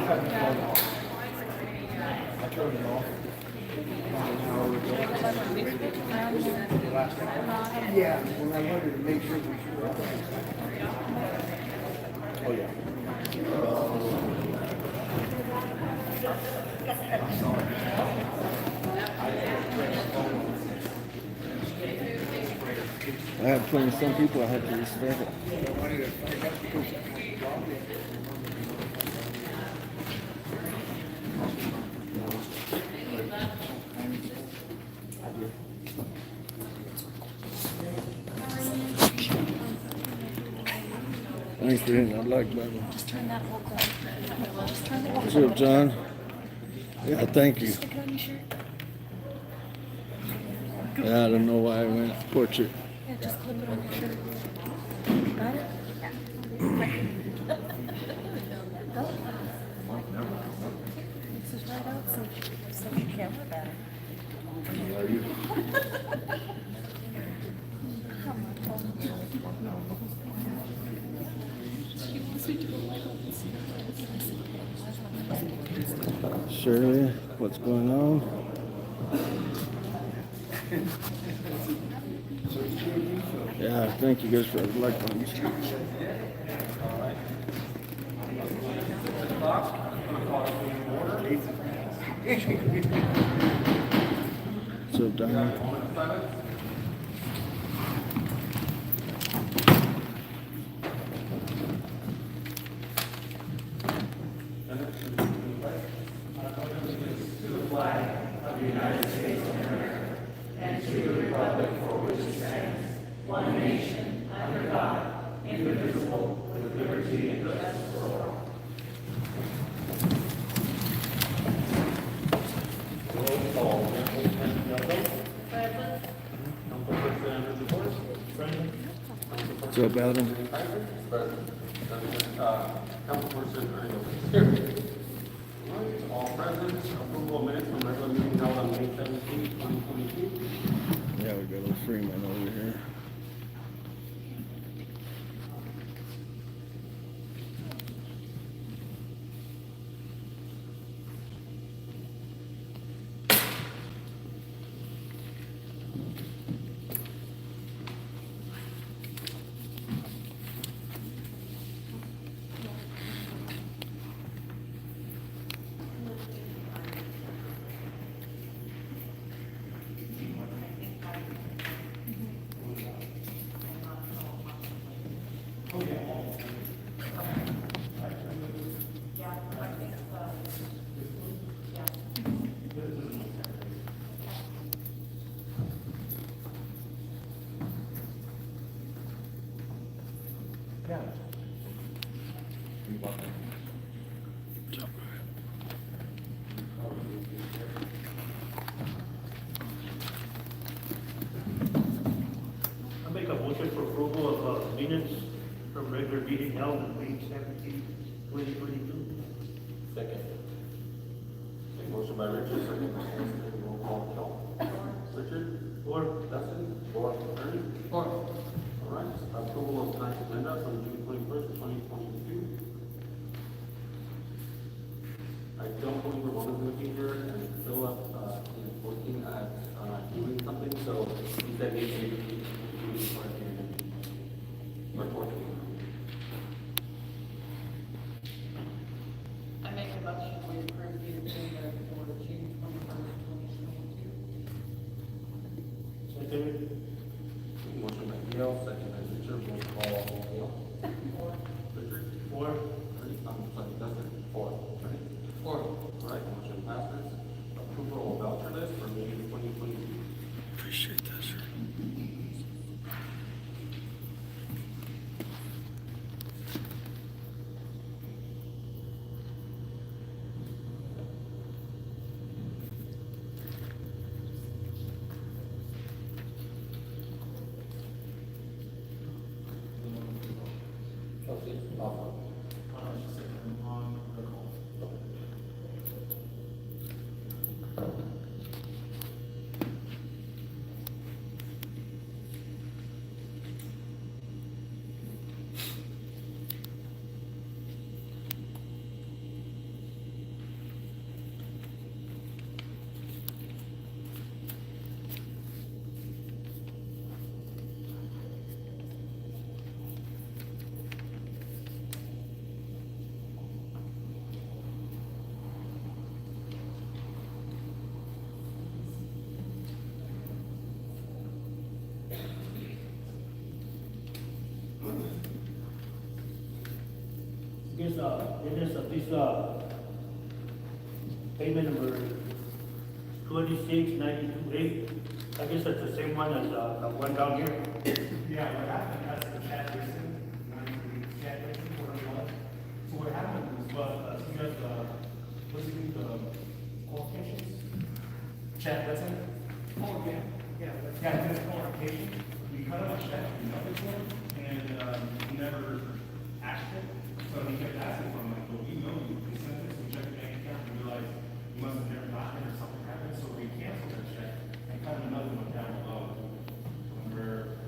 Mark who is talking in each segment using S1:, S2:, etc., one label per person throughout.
S1: turned it off. Yeah, and I wanted to make sure we should. Oh, yeah.
S2: I have 20 some people I have to respect it. Thanks for hitting that like button.
S3: Just turn that whole thing. Just turn the whole
S2: What's up, John? Yeah, thank you.
S3: Stick it on your shirt.
S2: Yeah, I don't know why I went portrait.
S3: Yeah, just clip it on your shirt. Got it? Yeah. Go. This is right out so you camera better.
S2: Are you? Shirley, what's going on? Yeah, thank you guys for the like buttons. What's up, Diane? What's up, Adam?
S4: Councilperson all present, approval of minutes from regular meeting held on May 17, 2022.
S2: Yeah, we got a little Freeman over here.
S5: I make a motion for approval of minutes from regular meeting held on May 17, 2022.
S4: Second. Motion by Richard, second by Anderson, roll call, Michelle. Richard?
S5: Or,
S4: Dustin? Four. Ernie? Four. All right, approval of tonight's agenda from June 21st, 2022. I don't believe we're one of them here, and Philip is working at doing something, so he said maybe we for it in report.
S6: I make a motion to approve the agenda for June 21st, 2022.
S5: second,
S4: Motion by Gail, second by Richard, roll call, Gail.
S6: Four.
S4: Richard?
S5: or,
S4: Ernie? I'm sorry, Dustin? Four. Ernie? Four. All right, motion passes. Approval of voucher list for May 2022.
S2: Appreciate that, sir.
S5: business of this, payment number 26928. I guess that's the same one as, the one down here.
S7: Yeah, what happened, that's the chat racing, chat racing, whatever it was. So what happened was, you guys, what's it, the qualifications? Chat racing? Oh, yeah, yeah. Yeah, did a qualification, we cut him a check, we mailed it to him, and, he never asked it. So he kept asking for him, like, well, we know you sent this, we checked the bank account, and realized you must have never gotten it or something happened, so we canceled that check and cut him another one down below. Where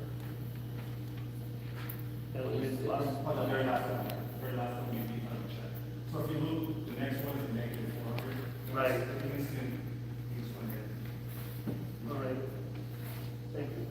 S5: That was the last.
S7: the very last one, we beat on the check. So if you look, the next one is negative 400.
S5: Right.
S7: The instant, you just went ahead.
S5: All right. Thank you.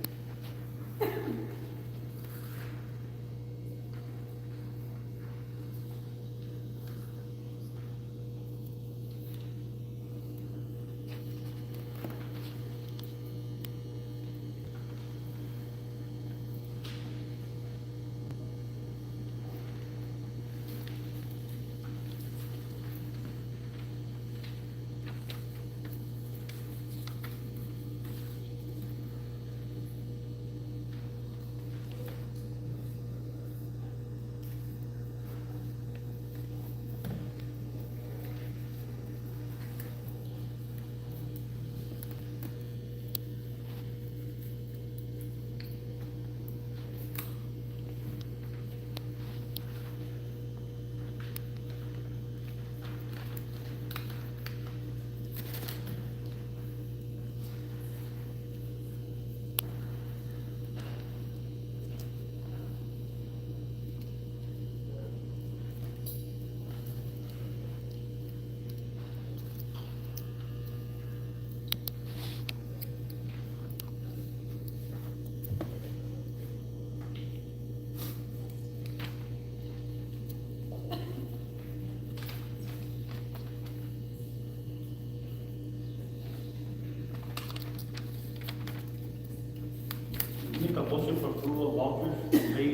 S5: Make a motion for approval of vouchers, May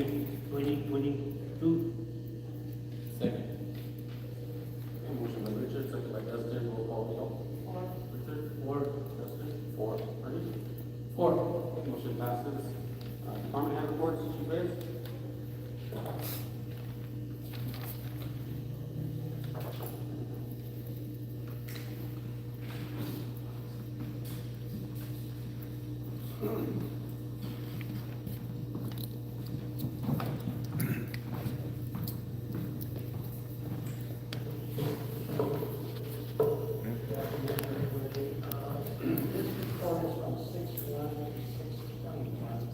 S5: 2022.
S4: Second. Okay, motion by Richard, second by Dustin, roll call, Leo. Richard? 4. Dustin? 4. Ernie? 4. Motion passes. Department head reports, Chief Reyes?
S8: This report is from 6/1, 6/21.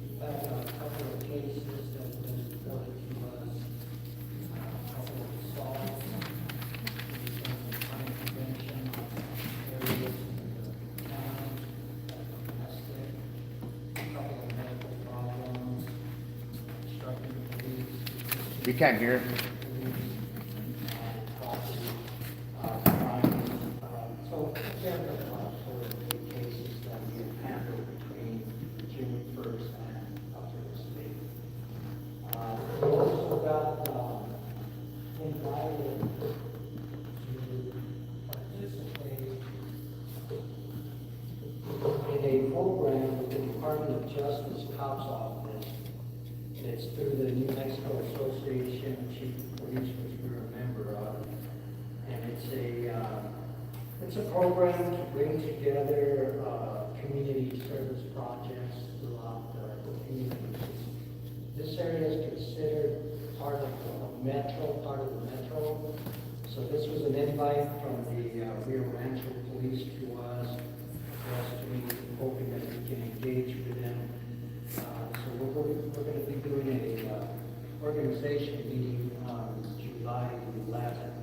S8: We've had a couple of cases that have been reported to us, a couple of assaults, we've done some crime prevention areas in the town, domestic, a couple of medical problems, obstructing the police.
S1: We can't hear.
S8: So there are sort of cases that we have handled between June 1st and up to this date. We also got invited to participate in a program with the Department of Justice Cops Office. It's through the New Mexico Association of Chief of Police, which we're a member of. And it's a program to bring together, community service projects throughout the communities. This area is considered part of the metro. So this was an invite from the, Rio Rancho Police to us, for us to meet, hoping that we can engage with them. So we're gonna be doing a, organization meeting on July 11th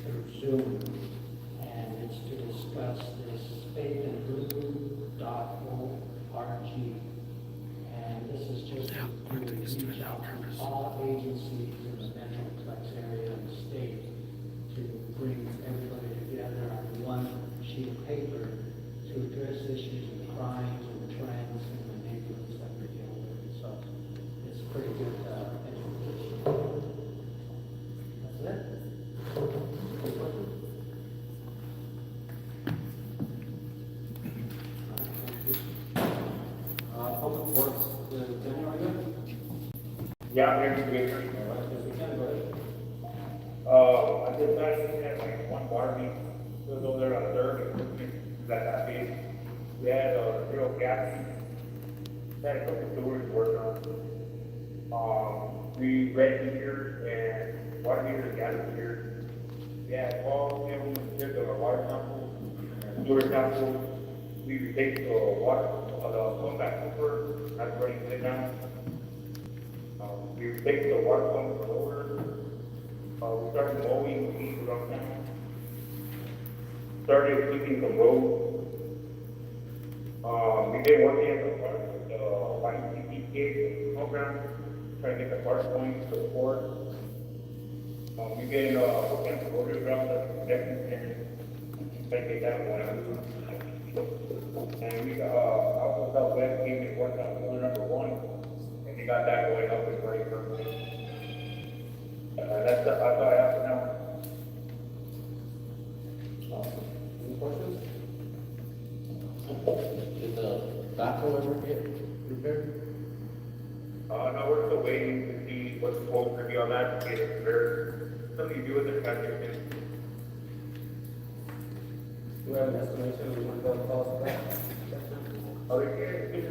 S8: through Zoom, and it's to discuss this faithandblue.org. And this is just to reach out to all agencies in the Metroplex area and the state to bring everybody together on one sheet of paper to address issues of crimes and trends in the neighborhoods that we're dealing with. So it's pretty good education. That's it.
S9: Yeah, I'm here to get,
S4: All right, yes, we can, go ahead.
S9: I just got in at like one bar meet, it was over there on Third, equipment, that big. We had, 0 gas, had a couple stores working on. We read meters and water meters, gas meters. We had all, we took our water samples, sewer samples. We replaced the water, the phone back over, that's running it now. We replaced the water pump for over. We started mowing weeds around town. Started sweeping the roads. We've been working as a part of the YCPK program, trying to get the park points to support. We've been working on the road around the connections and trying to get that one. And we also Southwest came and worked on pillar number 1, and they got that going up and ready for that's all I have for now.
S4: Awesome. Any questions? Did the backhoe ever get repaired?
S9: No, we're still waiting to see what the quote could be on that, to get it repaired. Something to do with the transition.
S4: Do we have an estimation of what the cost of that?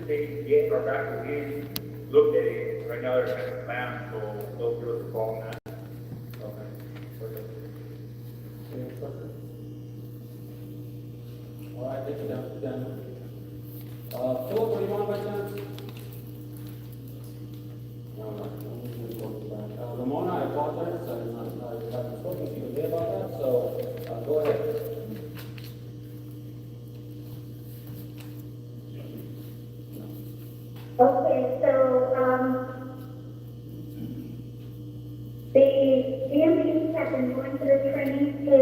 S9: They get our back again, looked at it, right now they're trying to plan, so they'll give us a call on that.
S4: Okay, perfect. Any questions? All right, thank you, Dan. Philip, what do you want by chance? Ramona, I apologize, I haven't spoken to you today about that, so, go ahead.
S10: Okay, so, the EMTs have been going through training to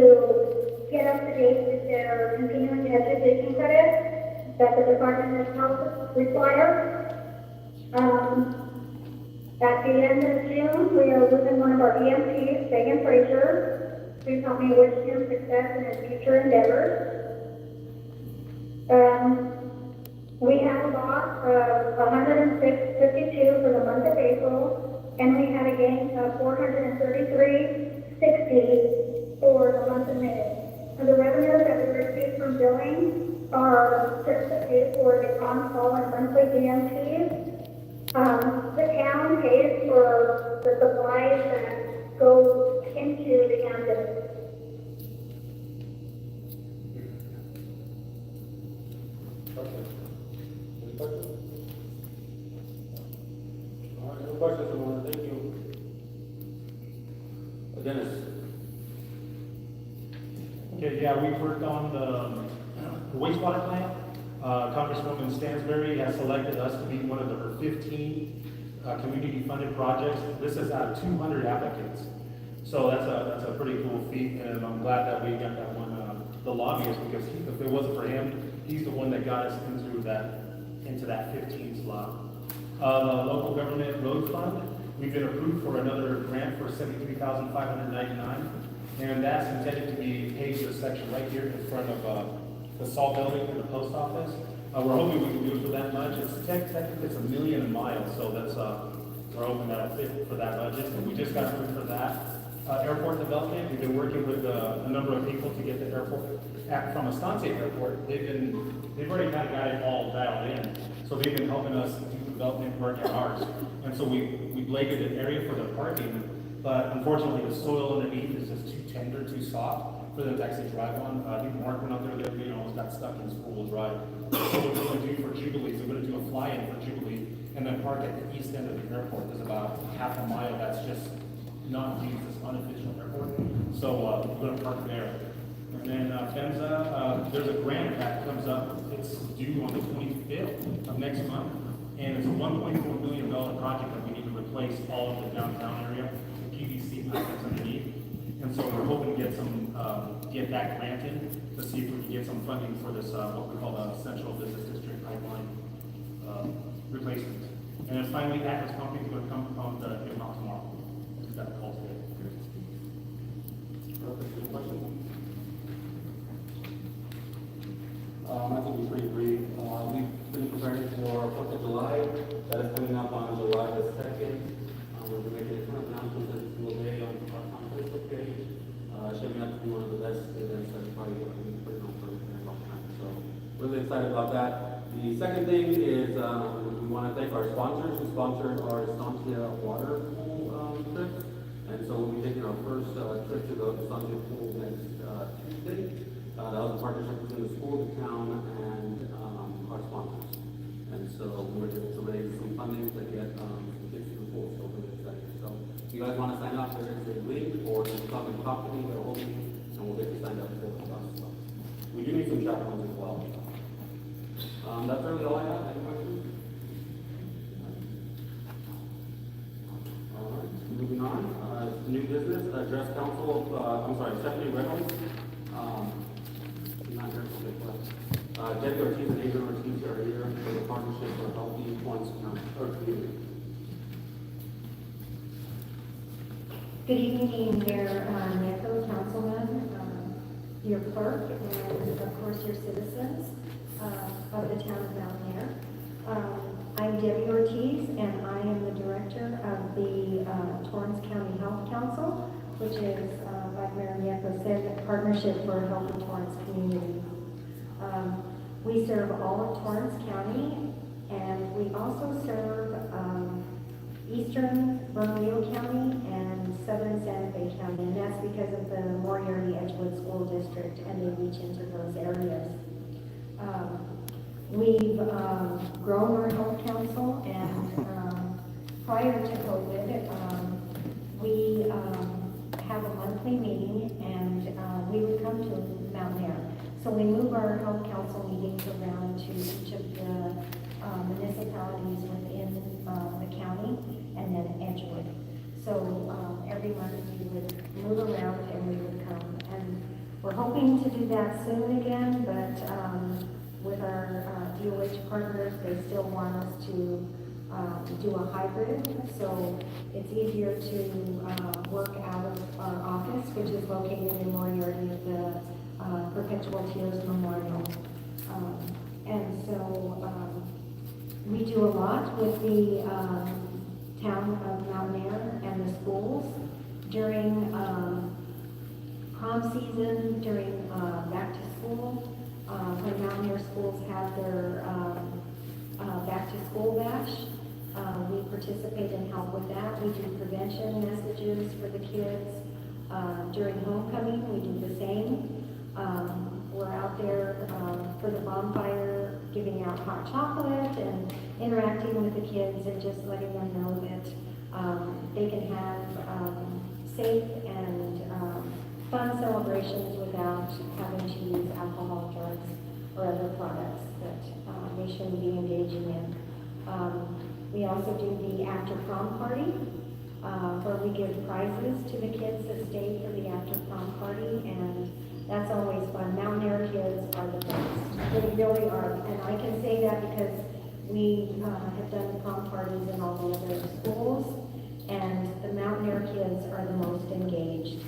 S10: get up to date with their continuing education credits that the Department of Health requires. At the end of June, we are losing one of our EMTs, Megan Frazier, who told me wish him success in his future endeavors. We had a loss of 106.52 for the month of April, and we had a gain of 433.60 for the month of May. And the revenues that we received from billing are just to pay for the on-call and monthly DMTs. The town pays for the supplies that go into the ambulance.
S4: Any questions? All right, no questions, Ramona, thank you. Dennis?
S7: Okay, yeah, we've worked on the wastewater plant. Congresswoman Stansberry has selected us to be one of her 15 community-funded projects. This is out of 200 applicants. So that's a pretty cool feat, and I'm glad that we got that one, the lobbyist, because if it wasn't for him, he's the one that got us into that 15 slot. The local government road fund, we've been approved for another grant for $73,599, and that's intended to be paid to a section right here in front of the salt building in the post office. We're hoping we can do it for that much. It's technically it's 1 million a mile, so that's we're hoping that'll fit for that budget. And we just got approved for that. Airport development, we've been working with a number of people to get the airport from Estancia Airport. They've already kind of got it all dialed in, so they've been helping us do development work at ours. And so we bladed an area for the parking, but unfortunately the soil underneath is just too tender, too soft for them to actually drive on. I think Mark went out there the other day and almost got stuck in his fool's ride. So what we're going to do for Jubilee is we're going to do a fly-in for Jubilee and then park at the east end of the airport. There's about half a mile that's just not used as unofficial airport. So we're going to park there. And then FEMSA, there's a grant that comes up. It's due on the 25th of next month. And it's a $1.4 million project that we need to replace all of the downtown area, the PVC pipes underneath. And so we're hoping to get that grant in to see if we can get some funding for this, what we call the Central Business District Pipeline replacement. And then finally, Atlas Pumping is going to come on the not tomorrow. We've got a call today.
S4: Perfect. Any questions? I think we pretty brief. We've been preparing for 4th of July. That is coming up on July the 2nd. We're of the best events that probably we've put on for a very long time. So really excited about that. The second thing is we want to thank our sponsors who sponsored our Estancia water pool trip. And so we'll be taking our first trip to the Estancia pool next Tuesday. That was a partnership between the school, the town, and our sponsors. And so we're able to raise some funding to get some kids to the pool. So we're really excited. So if you guys want to sign up, there is a link, or just come and talk to me, they're holding, and we'll get you signed up for the process. So we do need some chaperones as well. That's really all I have. Any questions? All right, moving on. New business, address council, Stephanie Reynolds. Not here for the class. Debbie Ortiz and Adrian Ortiz are here for the partnership for healthy points community.
S3: Good evening, Mayor Nieto, Councilman, your clerk, and of course your citizens of the town of Mountainair. I'm Debbie Ortiz, and I am the director of the Torrance County Health Council, which is, like Mayor Nieto said, a partnership for a healthy Torrance community. We serve all of Torrance County, and we also serve eastern Bernalillo County and southern Santa Fe County, and that's because of the Moriarty-Edgewood School District, and they reach into those areas. We've grown our health council, and prior to COVID, we have a monthly meeting, and we would come to Mountainair. So we move our health council meetings around to each of the municipalities within the county, and then Edgewood. So every month we would move around and we would come. And we're hoping to do that soon again, but with our DOH partners, they still want us to do a hybrid. So it's easier to work out of our office, which is located in Moriarty at the Perpetual Tears Memorial. And so we do a lot with the town of Mountainair and the schools during prom season, during back to school. When Mountainair schools have their back to school bash, we participate and help with that. We do prevention messages for the kids. During homecoming, we do the same. We're out there for the bonfire, giving out hot chocolate and interacting with the kids and just letting them know that they can have safe and fun celebrations without having to use alcohol, drugs, or other products that they shouldn't be engaging in. We also do the after prom party, where we give prizes to the kids that stay for the after prom party, and that's always fun. Mountainair kids are the best. They really are. And I can say that because we have done the prom parties in all the other schools, and the Mountainair kids are the most engaged.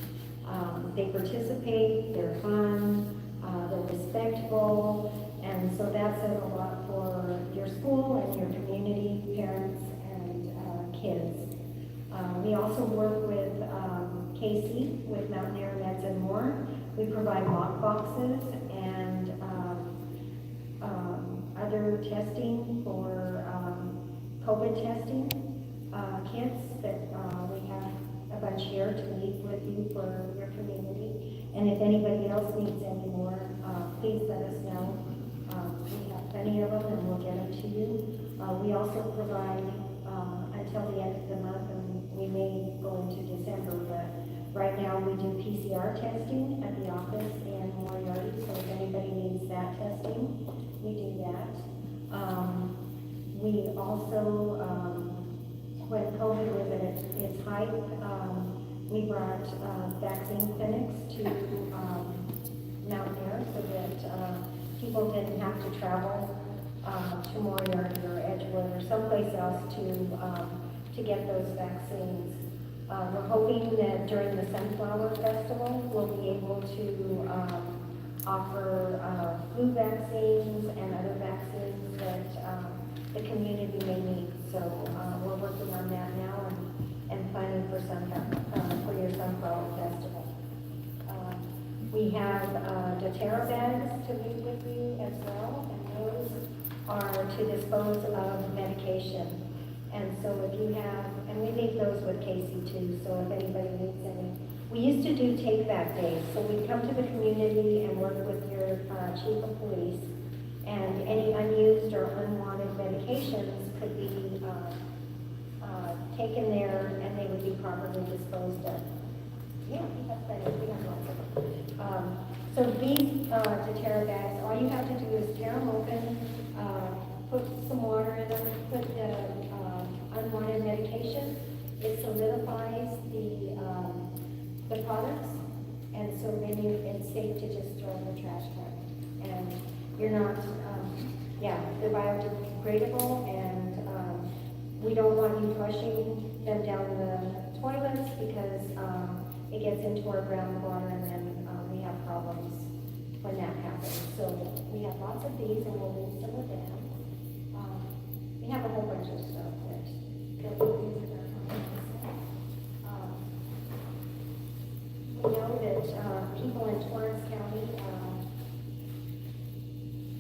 S3: They participate, they're fun, they're respectful, and so that says a lot for your school and your community, parents, and kids. We also work with Casey with Mountainair Meds and More. We provide lock boxes and other testing for COVID testing kits that we have a bunch here to leave with you for your community. And if anybody else needs any more, please let us know. We have plenty of them and we'll get them to you. We also provide until the end of the month, and we may go into December, but right now we do PCR testing at the office in Moriarty, so if anybody needs that testing, we do that. We also, when COVID was at its height, we brought vaccine clinics to Mountainair so that people didn't have to travel to Moriarty or Edgewood or someplace else to get those vaccines. We're hoping that during the Sunflower Festival, we'll be able to offer flu vaccines and other vaccines that the community may need. So we're working on that now and planning for your Sunflower Festival. We have doTERRA bags to leave with you as well, and those are to dispose of medication. And so if you have, and we leave those with Casey too, so if anybody needs any. We used to do take back days, so we'd come to the community and work with your chief of police, and any unused or unwanted medications could be taken there, and they would be properly disposed of. Yeah, we have plenty, we have lots of them. So these doTERRA bags, all you have to do is tear them open, put some water in them, put the unwanted medication. It solidifies the products, and so then it's safe to just throw in the trash can. And you're not, they're biodegradable, and we don't want you flushing them down the toilets because it gets into our groundwater, and then we have problems when that happens. So we have lots of these, and we'll leave some of them. We have a whole bunch of stuff that we use in our homes. We know that people in Torrance County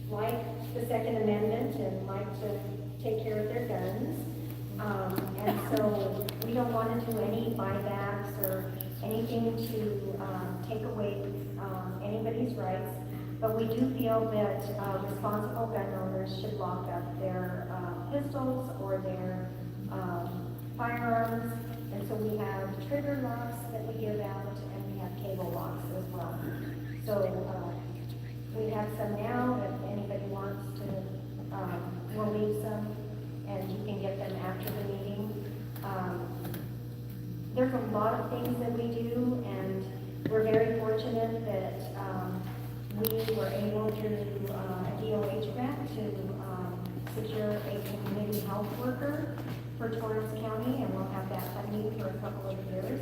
S3: like the Second Amendment and like to take care of their guns. And so we don't want to do any buybacks or anything to take away anybody's rights, but we do feel that responsible gun owners should lock up their pistols or their firearms. And so we have trigger locks that we give out, and we have cable locks as well. So we have some now. If anybody wants to, we'll leave some, and you can get them after the meeting. There's a lot of things that we do, and we're very fortunate that we were able through a DOH grant to secure a community health worker for Torrance County, and we'll have that funding for a couple of years.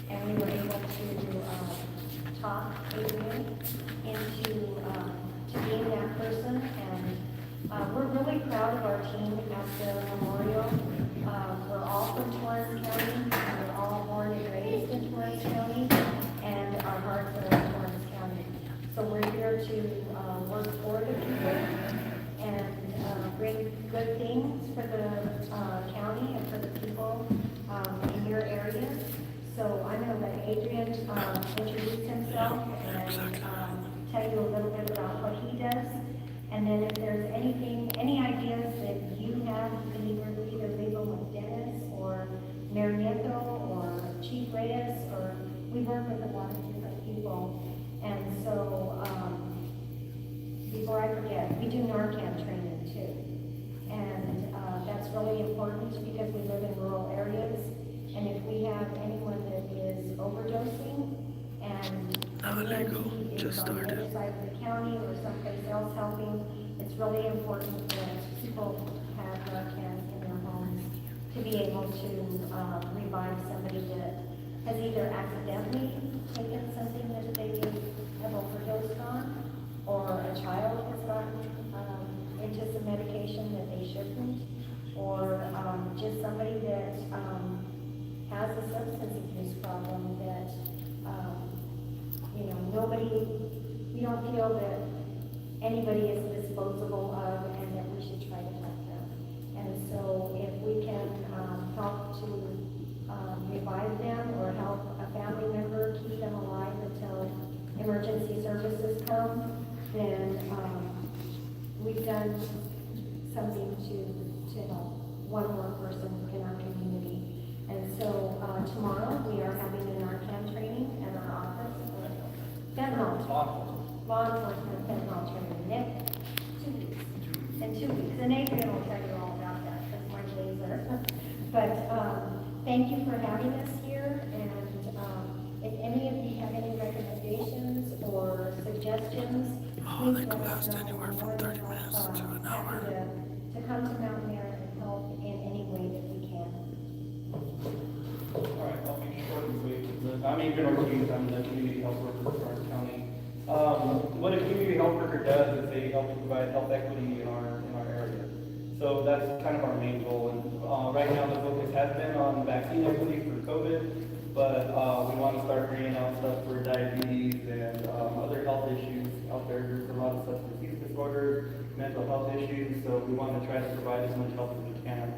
S3: And we were able to talk Adrian into to being that person, and we're really proud of our team at the memorial. We're all from Torrance County, we're all born and raised in Torrance County, and our hearts are in Torrance County. So we're here to work for the people and bring good things for the county and for the people in your area. So I'm going to let Adrian introduce himself and tell you a little bit about what he does. And then if there's anything, any ideas that you have, you can either leave them with Dennis or Mayor Nieto or Chief Reyes, or we work with a lot of different people. And so, before I forget, we do Narcan training too. And that's really important because we live in rural areas. And if we have anyone that is overdosing and
S2: just
S3: on the
S2: started.
S3: other side of the county or someplace else helping, it's really important that people have Narcan in their homes to be able to revive somebody that has either accidentally taken something that they have overdosed on, or a child has gotten into some medication that they shouldn't, or just somebody that has a substance abuse problem that, we don't feel that anybody is disposable of, and that we should try to help them. And so if we can help to revive them or help a family member keep them alive until emergency services come, then we've done something to help one more person in our community. And so tomorrow we are having an Narcan training at our office. Fentanyl, law enforcement fentanyl training, next 2 weeks. In 2 weeks, and Adrian will tell you all about that because my days are. But thank you for having us here, and if any of you have any recommendations or suggestions,
S2: They can last anywhere from 30 minutes to an hour.
S3: To come to Mountainair and help in any way that we can.
S7: All right, I'll be short and sweet. I'm Adrian Ortiz, I'm the community health worker for Torrance County. What a community health worker does is they help to provide health equity in our area. So that's kind of our main goal. And right now the focus has been on vaccine equity for COVID, but we want to start bringing out stuff for diabetes and
S4: so we want to try to provide as much help as we can.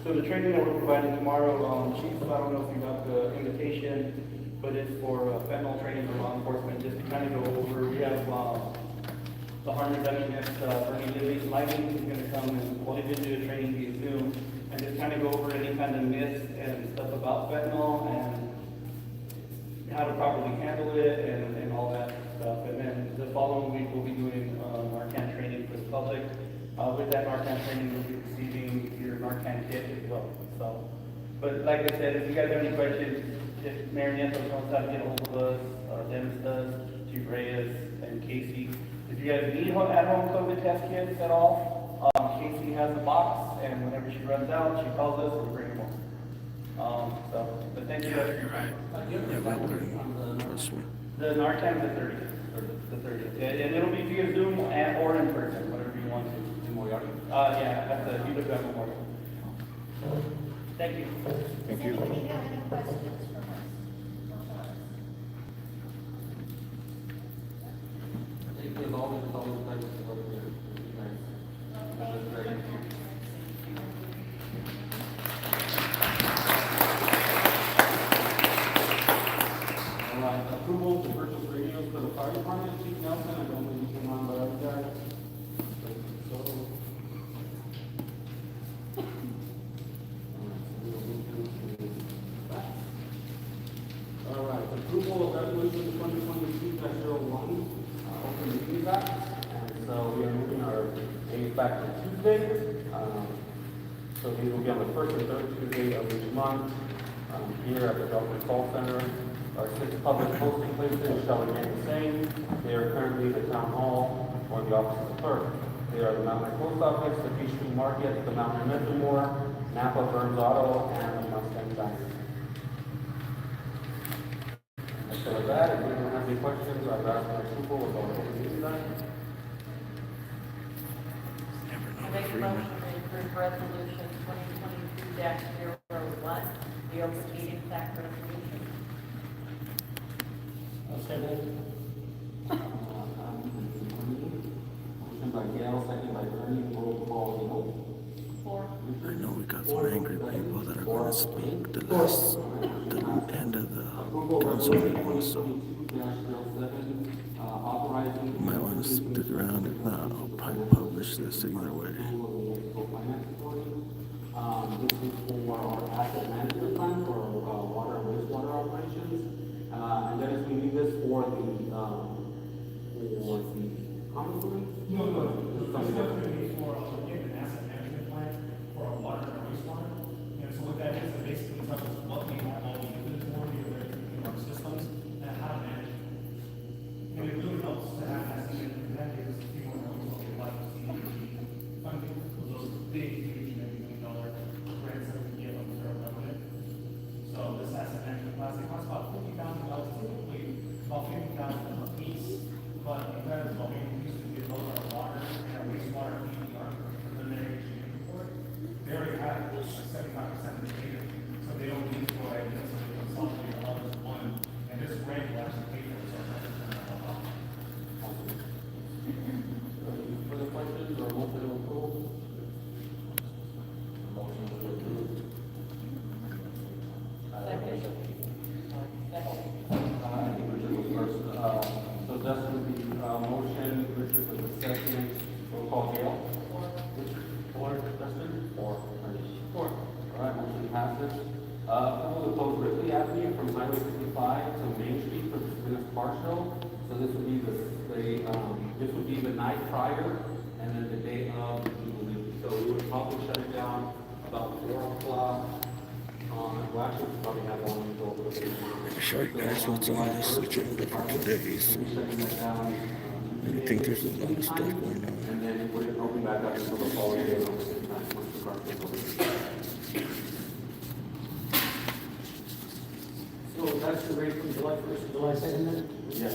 S4: So the training that we're providing tomorrow, Chief, I don't know if you got the invitation, but it's for fentanyl training for law enforcement, just to kind of go over. We have the harness dungeonist, Bernie Libby's lighting, is going to come and, well, he did do a training via Zoom, and just kind of go over any kind of myths and stuff about fentanyl and how to properly handle it and all that stuff. And then the following week, we'll be doing Narcan training for the public. With that Narcan training, you'll be receiving your Narcan kit as well. So, but like I said, if you guys have any questions, if Mayor Nieto knows how to get a hold of us, Dennis does, Chief Reyes, and Casey. If you guys need at-home COVID test kits at all, Casey has a box, and whenever she runs out, she calls us and we bring them over. But thank you guys for your time.
S2: Trust me.
S4: The Narcan, the 30th, or the 30th, and it'll be via Zoom or in person, whatever you want to. Yeah, at the UW Memorial. Thank you.
S3: Does anybody have any questions for us?
S4: Thank you, all the thanks for what you're doing. That's great. All right, approval to purchase radios for the fire department, Chief Nelson, I don't know if you came on, but I'm there. All right, approval of resolution 2022-01, open meetings act. And so we are moving our meetings back to Tuesday. So these will be on the first and third Tuesday of each month. Here at the Government Call Center, our 6 public posting places shall remain the same. They are currently the Town Hall or the Office of the Clerk. They are the Mountainair Post Office, the Peachtree Market, the Mountainair Mentor, Napa Burns Auto, and the Mustang Bank. So with that, if anyone has any questions, I've asked my approval of all the meetings act.
S6: I make a motion to approve resolution 2022-01, the open meetings act resolution.
S4: Motion by Gail, second by Bernie, roll call vote.
S2: I know we got some angry people that are going to speak the end of the council meeting, so you might want to stick around. If not, I'll probably publish this either way.
S4: This is for our asset management plan for water and wastewater operations. And then we need this for the common room?
S7: No. This is going to be for an asset management plan for our water and wastewater. And so what that is basically tells us what we have all the inventory in our systems and how to manage it. And it really helps to have that in that case, people know what they like to see funding for those big, huge, $1 million grants that we give on the federal government. So this asset management class, it costs about $50,000, typically about $50,000 a piece. But because what we used to do both our water and our wastewater PDR preliminary engineering report, they already have 75% of the data, so they don't need to go ahead and consolidate all this one. And this grant will actually pay for it, so that's going to help out.
S4: Further questions or motion to approve? Motion to approve. I think Richard was first. So Dustin would be motion, Richard was the second. Roll call Gail. Richard, 4. Dustin? 4. 4. All right, motion passes. Approval to close Ripley Avenue from Highway 55 to Main Street for the Spinners Car Show. So this would be this would be the night prior and then the day of the Jubilee. So we would probably shut it down about 4 o'clock. Well, actually, we probably have one until a little bit more.
S2: Show you guys what's on this agenda for today. So I think there's a lot of stuff going on.
S4: And then it wouldn't open back up until the following day on the same time once the car gets open.
S8: So that's the rate from July 1st to July 2nd then?
S4: Yes.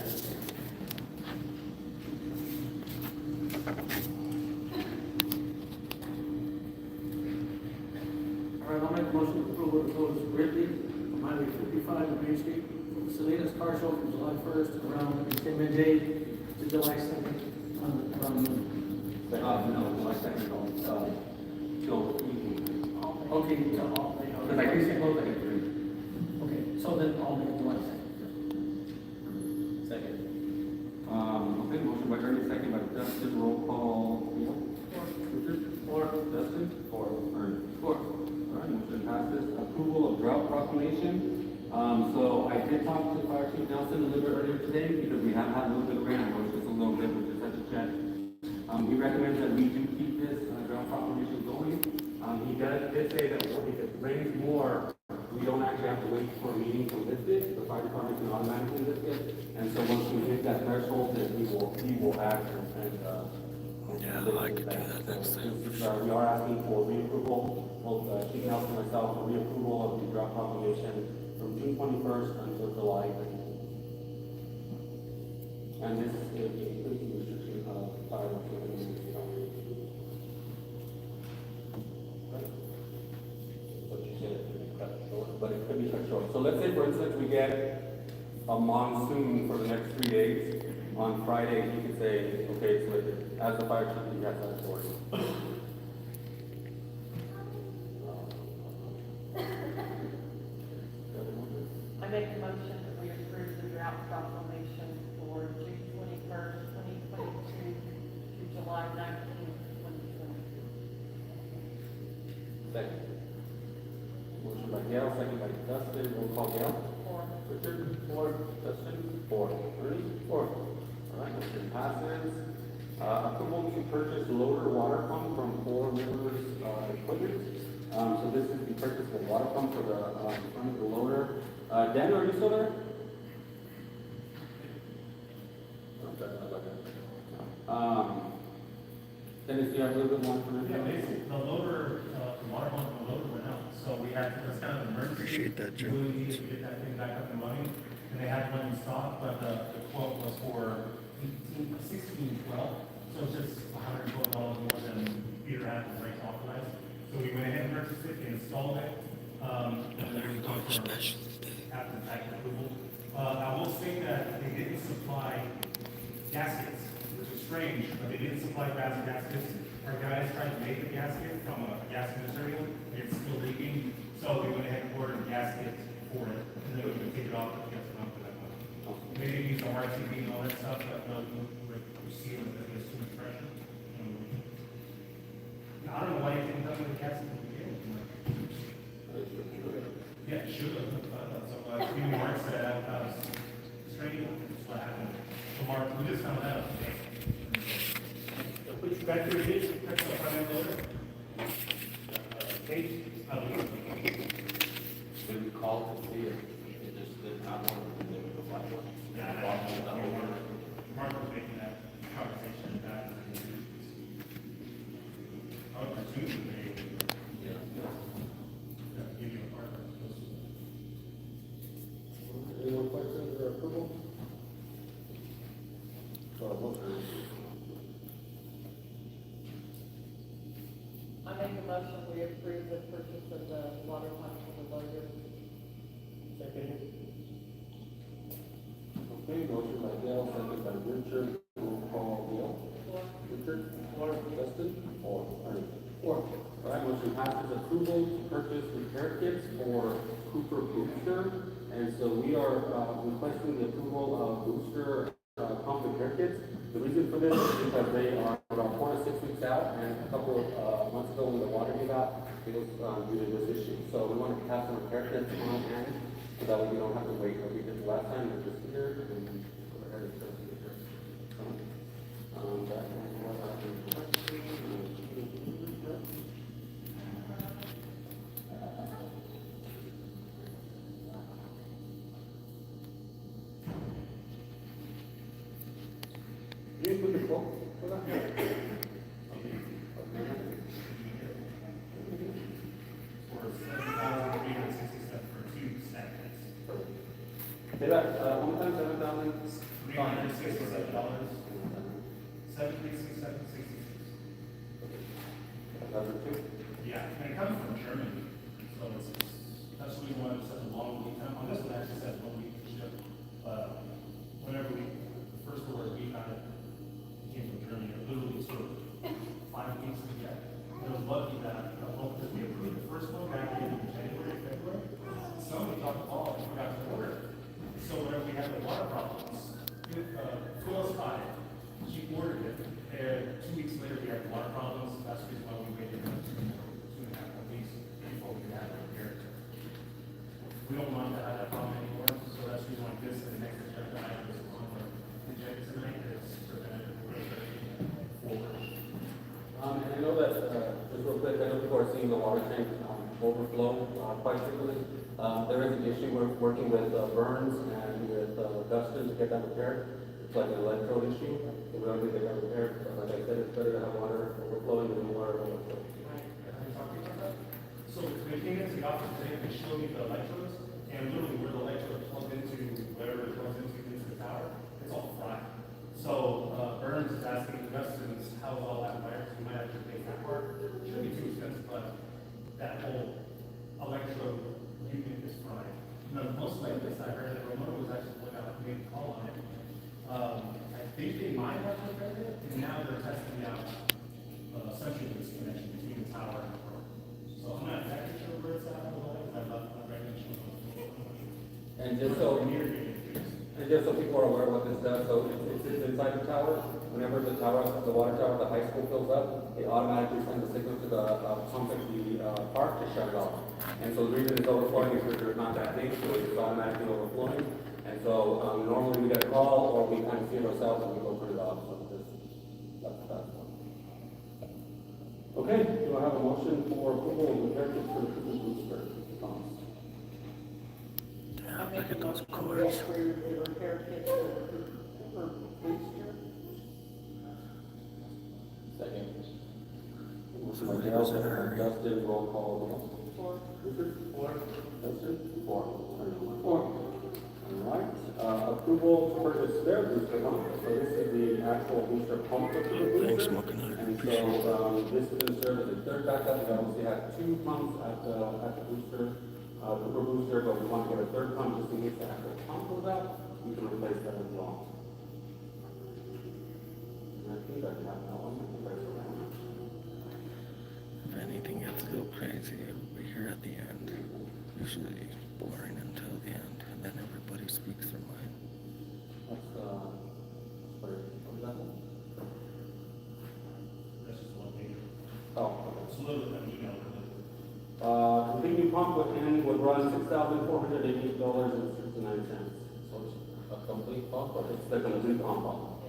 S11: All right, I'll make a motion to approve the close Ridley from Highway 55 to Main Street for the Salinas Car Show from July 1st around midday to July 2nd from
S4: No, my second call, till evening.
S11: Okay, so all,
S4: Because I think she closed like at 3.
S11: okay, so then I'll make one second.
S4: Second. Okay, motion by Ernie, second by Justin, roll call, Neil? Richard? 4. Justin? 4. Ernie? 4. All right, motion passes. Approval of drought proclamation. So I did talk to Fire Chief Nelson a little bit earlier today, because we have had a little bit of rain, I know it's just a little bit, we just had to check. He recommends that we do keep this drought proclamation going. He did say that if it rains more, we don't actually have to wait for a meeting to lift it. The fire department can automatically lift it. And so once we hit that threshold, then he will act and
S2: Yeah, I could do that next time.
S4: we are asking for reapproval, both Chief Nelson and myself, for reapproval of the drought proclamation from June 21st until July 19th. And this is a restriction of fire. But you said it could be cut short, but it could be cut short. So let's say, for instance, we get a monsoon for the next 3 days. On Friday, you could say, okay, it's lifted. As the fire chief, you have that authority.
S6: I make a motion that we approve the drought proclamation for June 21st, 2022 to July 19th, 2022.
S4: Second. Motion by Gail, second by Dustin. Roll call Gail.
S6: 4.
S4: Richard? 4. Dustin? 4. Ernie? 4. All right, motion passes. Approval to purchase loader water pump from 4 Rivers Equipment. So this is the purchase of a water pump for the front of the loader. Dan, are you still there? Dennis, do you have a little bit more information?
S7: Yeah, basically, the loader, the water pump, the loader went out, so we had, that's kind of an emergency.
S2: Appreciate that, Jim.
S7: We really needed to get that thing back up and running, and they had one in stock, but the quote was for 1612, so it's just $112 more than Peter had to break authorized. So we went ahead and purchased it, installed it, and then we go for after the fact approval. I will say that they didn't supply gaskets, which is strange, but they didn't supply gaskets. Our guys tried to make a gasket from a gasket material, it's still leaking, so we went ahead and ordered a gasket for it, and then we can take it off and get it on for that one. They didn't use the RTB and all that stuff, but we see it because there's too much pressure. I don't know why you didn't come with a gasket in the beginning. Yeah, it should have. So, Mark said, strange, that's what happened. So Mark, we just found out. Which factory it is, that's the front end loader? Case?
S4: When we called to see it, it just did not want to deliver the black one.
S7: Mark was making that conversation back. I would presume they give you a part.
S4: Any more questions or approval? Motion.
S6: I make a motion we approve the purchase of the water pump for the loader.
S4: Second. Okay, motion by Gail, second by Richard. Roll call Gail.
S6: 4.
S4: Richard? 4. Justin? 4. Ernie? 4. All right, motion passes. Approval to purchase repair kits for Cooper Booster. And so we are requesting the approval of Booster pump repair kits. The reason for this is because they are about 4 to 6 weeks out, and a couple of months ago when the water gave out, it was due to this issue. So we want to have some repair kits on hand so that way we don't have to wait like we did the last time with this here. And go ahead and start the repair. That is what I you put the quote for that?
S7: For $7,367 for 2 seconds.
S4: Say that, one time, 7,000?
S7: $367. 7,367.66.
S4: Number 2?
S7: Yeah, and it comes from Germany, so that's what we wanted, such a long lead time. On this one, actually says 1 week to ship. Whenever the first order we got it, came from Germany, it literally sort of
S4: seeing the water tank overflow quite frequently. There is an issue, we're working with Burns and with Dustin to get that repaired. It's like an electrode issue, so we don't need to get that repaired, but like I said, it's better to have water overflowing than water overflowing.
S7: So they came into the office today and they showed me the electrodes, and literally where the electrode plugs into, wherever it plugs into the tower, it's all fried. So, Burns is asking Justin's, how is all that wired, so we might have to pay for that part. Shouldn't be too expensive, but that whole electrode unit is fried. No, most likely, I heard that Ramona was actually put out, made a call on it. I think they might have repaired it, and now they're testing out, essentially this connection between the tower and the car. So I'm not exactly sure where it's at, because I left my regulation.
S4: And just so people are aware what this does, so it's inside the tower. Whenever the water tower, the high school fills up, it automatically sends a signal to the pump at the park to shut it off. And so the reason it's overflowing is because there's not that big, so it's automatically overflowing. And so normally we get a call or we kind of see it ourselves and we go put it off. So that's one. Okay, do I have a motion for approval of the repair kit for the Cooper booster? Thomas.
S2: Damn, look at those
S6: We
S2: cords.
S6: approve the repair kit for booster.
S4: Second.
S2: So he was in a hurry.
S4: Dustin, roll call.
S6: For
S4: Richard? Four. Dustin? Four. Four. All right, approval to purchase their booster pump. So this is the actual booster pump for the booster.
S2: Thanks, Smoking Hut.
S4: And
S2: Appreciate it.
S4: so, this is going to serve as a third backup. We obviously had 2 pumps at the booster, Cooper booster, but we want to get a third pump just in case the actual pump goes out. We can replace that as well. And I think I have that one. I think I still have it.
S2: If anything gets a little crazy, it'll be here at the end. Usually boring until the end, and then everybody speaks their mind.
S4: That's, sorry, what was that one?
S7: That's just one thing.
S4: Oh, okay.
S7: It's a little bit of an email.
S4: Complete new pump would run $6,488.69. So it's a complete pump, or it's the complete pump?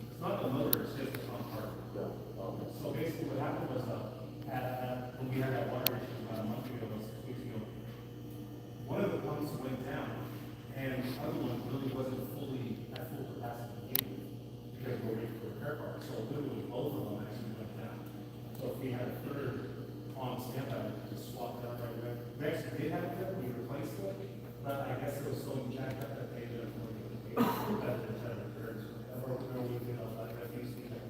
S7: It's not the motor, it's just the pump part.
S4: Yeah. Okay.
S7: So basically what happened was, when we had that water issue about a month ago, 6 weeks ago, one of the pumps went down, and the other one really wasn't fully at full capacity either, because we're waiting for a repair part. So literally both of them actually went down. So if we had a third on standby, we could swap that right away. We actually did have it there, we replaced it, but I guess it was so jacked up that they ended up going to the better than ten repairs. Or we did all that, that used to be like,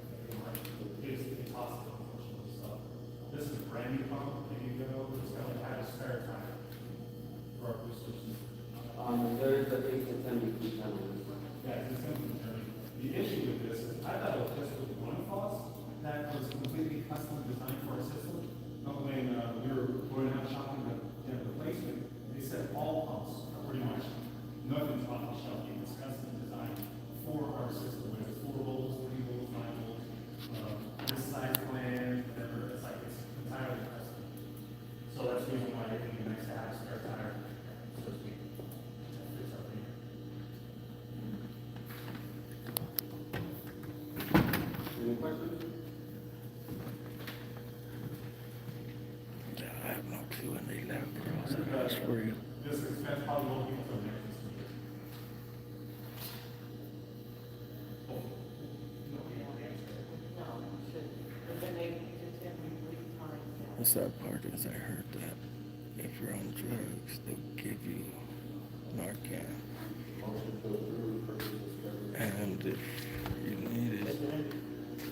S7: it's impossible, unfortunately. So this is a brand new pump, and you go, it's gonna have a spare tire for our boosters.
S4: There's an 8 to 10 week penalty.
S7: Yeah, it's gonna be journey. The issue with this is, I thought it was just with one faucet that was completely custom designed for our system. But when we were going out shopping at the replacement, they said all pumps are pretty much, nothing's off the shelf. It's custom designed for our system, whether it's 4 volts, 3 volts, 9 volts, this size plan, whatever, it's like, it's entirely custom. So that's the reason why I think it's nice to have a spare tire, so to speak. It's up here.
S4: Any questions?
S2: Yeah, I have no clue when they left, bro. So that's for you.
S7: This expense probably won't be until next fiscal year.
S6: No, it should, and then they just have to leave time.
S2: The sad part is I heard that if you're on drugs, they'll give you Narcan.
S4: Motion to approve purchase of
S2: And if you need it,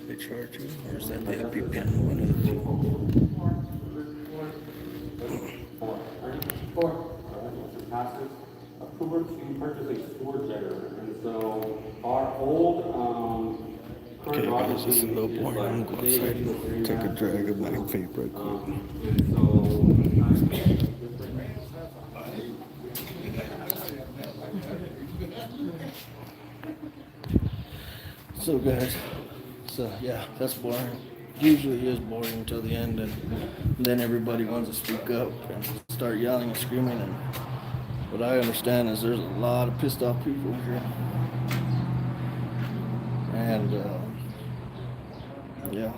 S2: they charge you, or is that the EpiPen, one of the two?
S4: Four. Four. All right, motion passes. Approval to purchase a sewer jetter. And so our old,
S2: Okay,
S4: current water
S2: guys, this is a little
S4: machine
S2: boring. I'm
S4: like
S2: going
S4: big,
S2: outside and take a drag of my vape right quick.
S4: And
S2: So guys, so yeah, that's boring. Usually is boring until the end, and then everybody wants to speak up and start yelling and screaming. And what I understand is there's a lot of pissed off people here, and yeah,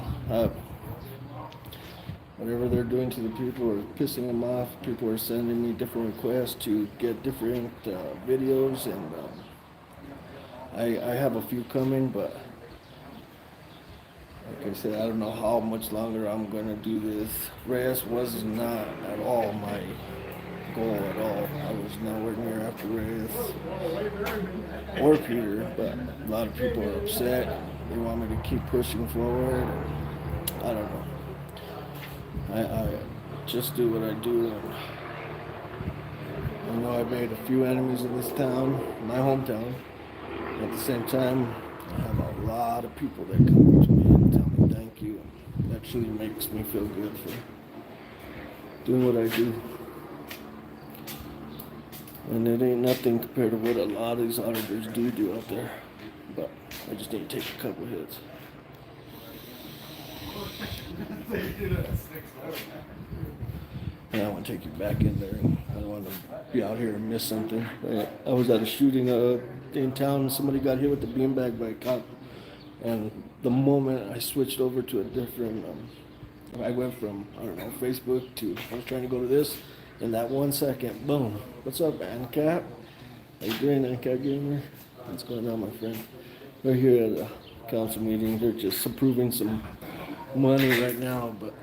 S2: whatever they're doing to the people or pissing them off. People are sending me different requests to get different videos, and I have a few coming, but like I said, I don't know how much longer I'm gonna do this. Reyes was not at all my goal at all. I was nowhere near after Reyes or Peter, but a lot of people are upset. They want me to keep pushing forward. And I don't know. I just do what I do, and I know I made a few enemies in this town, my hometown. At the same time, I have a lot of people that come to me and tell me thank you. And that actually makes me feel good for doing what I do. And it ain't nothing compared to what a lot of these auditors do out there. But I just need to take a couple hits. And I want to take you back in there. I don't want to be out here and miss something. I was at a shooting in town. Somebody got hit with a beanbag by a cop. And the moment I switched over to a different, I went from, I don't know, Facebook to, I was trying to go to this. In that 1 second, boom. What's up, ANCAP? How you doing, ANCAP gamer? What's going on, my friend? We're here at a council meeting. They're just approving some money right now, but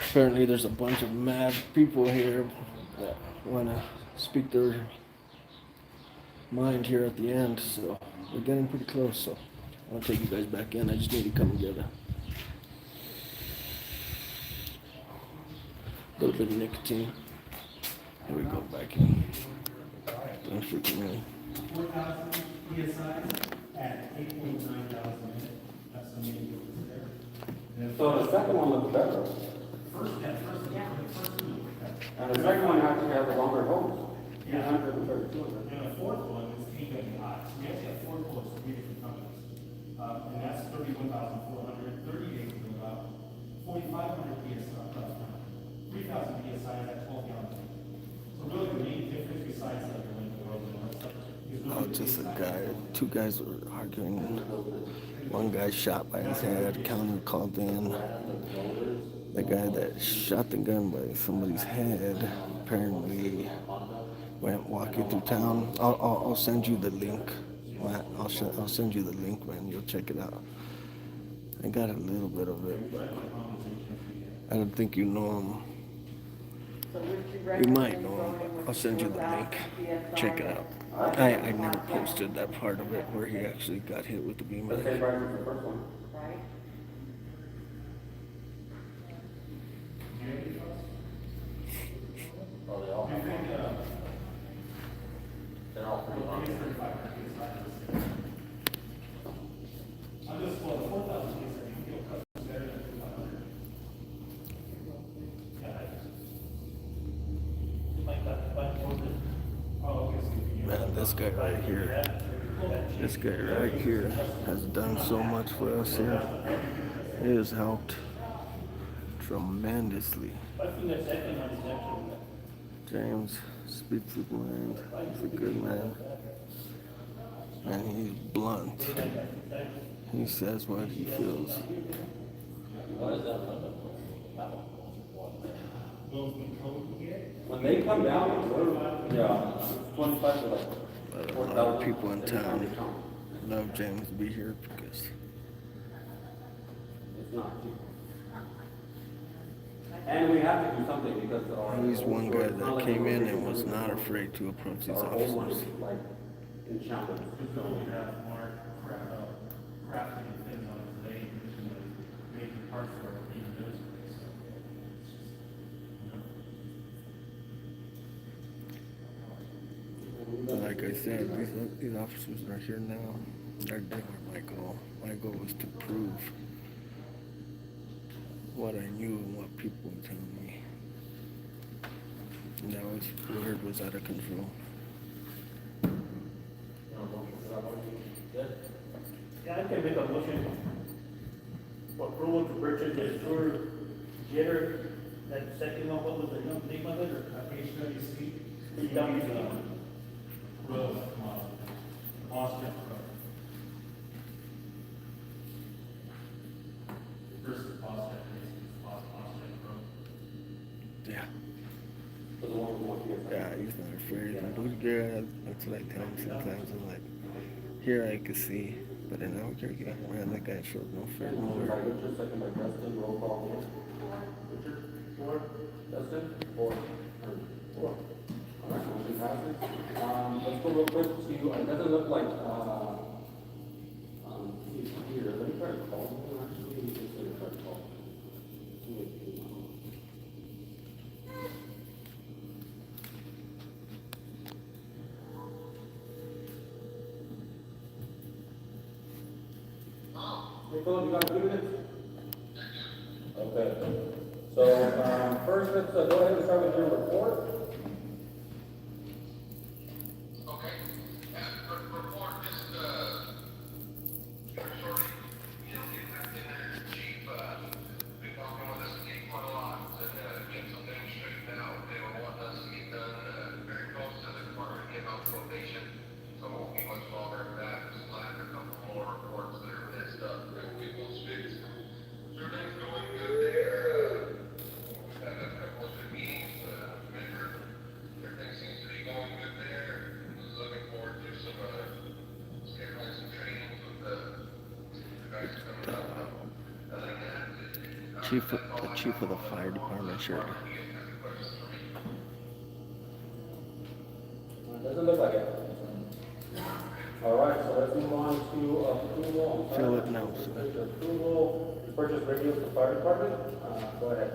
S2: apparently there's a bunch of mad people here that want to speak their mind here at the end, so we're getting pretty close, so I'll take you guys back in. I just need to come together. A little bit of nicotine. Here we go, back in. Thanks for coming.
S7: 4,000 PSI at 8.9 thousand. That's the main there.
S4: So the second one looks better.
S7: First one.
S4: And the second one actually has a longer hose.
S7: Yeah.
S4: 132.
S7: And the fourth one is KWI. So we actually have 4 quotes from 3 different companies. And that's 31,400, 38 to about 4,500 PSI. 3,000 PSI is at 12 gallons. So really the main difference besides the length of the road is
S2: Oh, just a guy. Two guys were arguing. One guy shot by his head. County called in. The guy that shot the gun by somebody's head apparently went walking through town. I'll send you the link. I'll send you the link, man. You'll check it out. I got a little bit of it, but I don't think you know him. You might know him, but I'll send you the link. Check it out. I never posted that part of it where he actually got hit with the beanbag.
S6: Right?
S7: I'm just, well, the 4,000 PSI, you feel customers better than 3,500. Yeah.
S2: Man, this guy right here. This guy right here has done so much for us here. He has helped tremendously. James speaks his mind. He's a good man. And he's blunt. He says what he feels.
S4: When they come down, yeah, 25 to like.
S2: But a lot of people in town love James to be here because
S4: It's not cheap. And we have to do something because
S2: he's one guy that came in and was not afraid to approach these officers.
S4: Like in shambles.
S7: So we have more crafting and things on it today, making parts for it, even those things. So it's just,
S2: But like I said, these officers are here now. They're doing my goal. My goal was to prove what I knew and what people were telling me. And that was word was out of control.
S5: Yeah, I can make a motion for approval to purchase the sewer jetter, that second one, what was the name of it, or?
S7: HWC,
S5: HWC.
S7: Road, Boston Road. Versus Boston, Boston.
S2: they're afraid of them. That's what I tell them sometimes. I'm like, here I can see, but in Albuquerque, man, that guy shows no fear.
S4: Motion by Richard, second by Dustin, roll call vote. Richard? Four. Dustin? Four. Four. All right, motion passes. Let's go real quick to, it doesn't look like, here, let me try to call him, actually, let me try to call him. Hey, Philip, you got a few minutes? Okay. So, first, let's go ahead and start with your report.
S2: The chief of the fire department shirt.
S4: Doesn't look like it. All right, so let's move on to approval.
S2: Fill it now.
S4: Approval to purchase radios for fire department. Go ahead.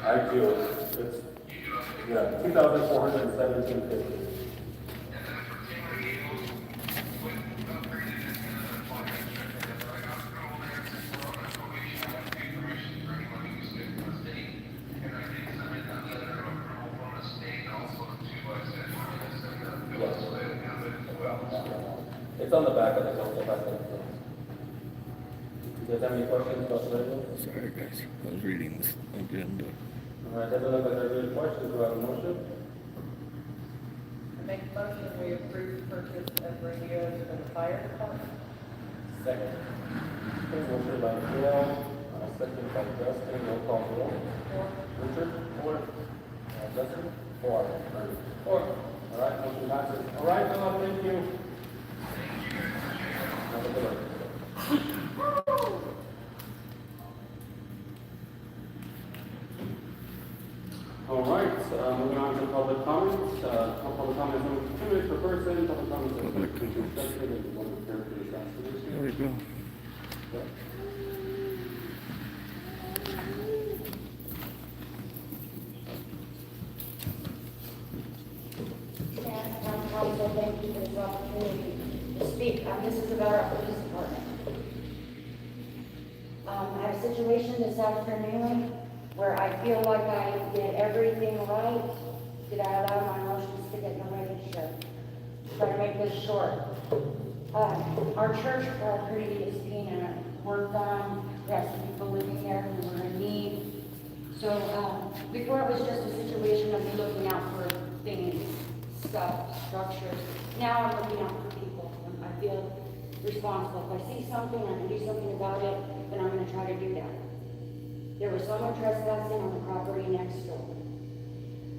S4: I do. It's, yeah, 2,417.50. It's on the back of the council packet. Do you guys have any questions about the radio?
S2: Sorry guys, I was reading this agenda.
S4: All right, doesn't look like there's any questions. Do I have a motion?
S6: I make a motion, we approve the purchase of radios for the fire department.
S4: Second. Okay, motion by Joel, second by Dustin, roll call vote.
S6: Four.
S4: Richard? Four. Dustin? Four. Four. All right, motion passes. All right, thank you. Have a good one. All right, moving on to public comments. Public comments, 2 minutes per person. Public comments.
S2: There we go.
S3: Council, thank you for this opportunity to speak. This is about our police department. I have a situation this afternoon where I feel like I did everything right. Did I allow my emotions to get in the way? Sure. Try to make this short. Our church property is being worked on. We have some people living there who are in need. So before it was just a situation of me looking out for things, stuff, structures. Now I'm looking out for people. I feel responsible. If I see something, I can do something about it, then I'm going to try to do that. There was someone trespassing on the property next door.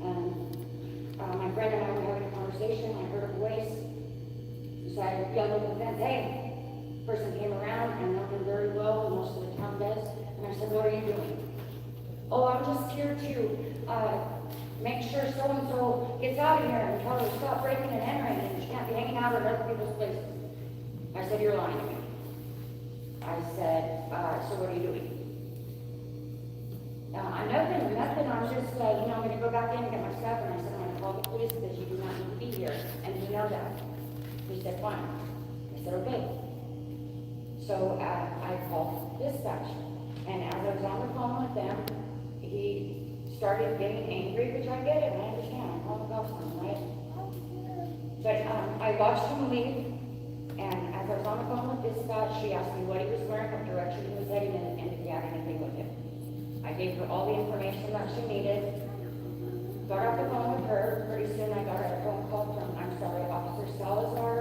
S3: And my friend and I were having a conversation. I heard a voice. So I yelled over the fence, hey! Person came around and known him very well, most of the town does. And I said, what are you doing? Oh, I'm just here to make sure so-and-so gets out of here and tell her to stop breaking and entering and she can't be hanging out at other people's places. I said, you're lying to me. I said, so what are you doing? Nothing. I was just, I'm going to go back in and get my stuff. And I said, I'm going to call the police because you do not need to be here. And you know that. He said, fine. I said, okay. So I called dispatch. And as I was on the phone with them, he started getting angry, which I get it. I understand. I'm calling the cops on him, right? But I watched him leave. And as I was on the phone with dispatch, she asked me what he was wearing, what direction he was heading, and if he had anything with him. I gave her all the information that she needed. Got off the phone with her. Pretty soon I got a phone call from, Officer Salazar,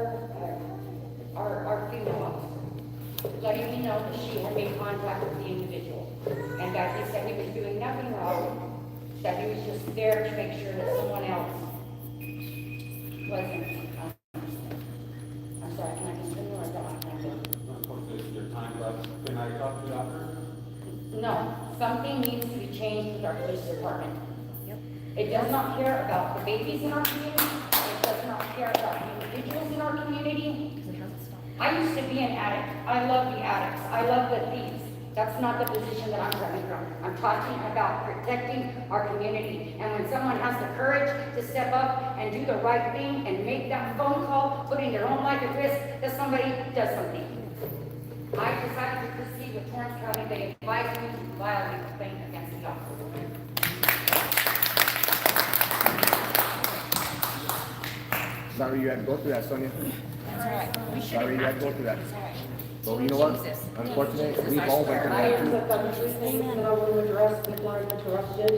S3: our female officer, letting me know that she had made contact with the individual. And that he said he was doing nothing wrong, that he was just there to make sure that someone else wasn't. I'm sorry, can I continue or don't I?
S4: Unfortunately, your time left. Can I talk to you after?
S3: No, something needs to be changed with our police department. It does not care about the babies in our community. It does not care about the individuals in our community. I used to be an addict. I love the addicts. I love the thieves. That's not the position that I'm coming from. I'm talking about protecting our community. And when someone has the courage to step up and do the right thing and make that phone call, putting their own life at risk, that somebody does something. I decided to proceed with Torrance County. They advised me to file a complaint against the officer.
S1: Sorry you had to go through that, Sonia.
S12: That's all right.
S1: Sorry you had to go through that.
S12: That's all right.
S1: But you know what? Unfortunately, we've all went through
S13: I
S1: that
S13: have
S1: too.
S13: a couple of things that I want to address before I'm interrupted.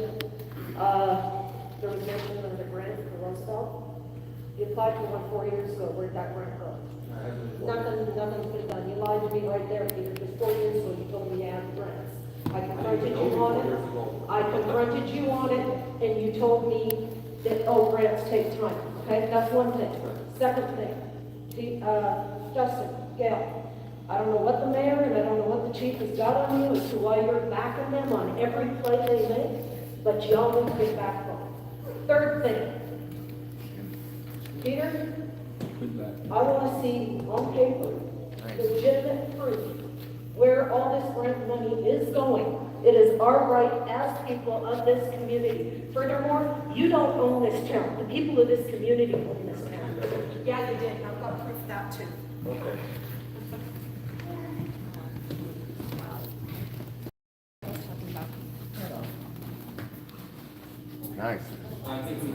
S13: There was mention of the grant for Roosevelt. You applied for one 4 years ago. Where'd that grant go? Nothing's been done. You lied to me right there, Peter. Just 4 years ago, you told me you had grants. I confronted you on it. I confronted you on it, and you told me that, oh, grants take time. Okay, that's one thing. Second thing, Justin, Gail, I don't know what the mayor and I don't know what the chief has got on you as to why you're backing them on every play they make, but you always get backbone. Third thing, Peter, I want to see on paper legitimate proof where all this grant money is going. It is our right as people of this community. Furthermore, you don't own this town. The people of this community own this town.
S12: Yeah, you did. I've got proof of that too.
S4: Okay.
S1: Nice.
S4: I think we,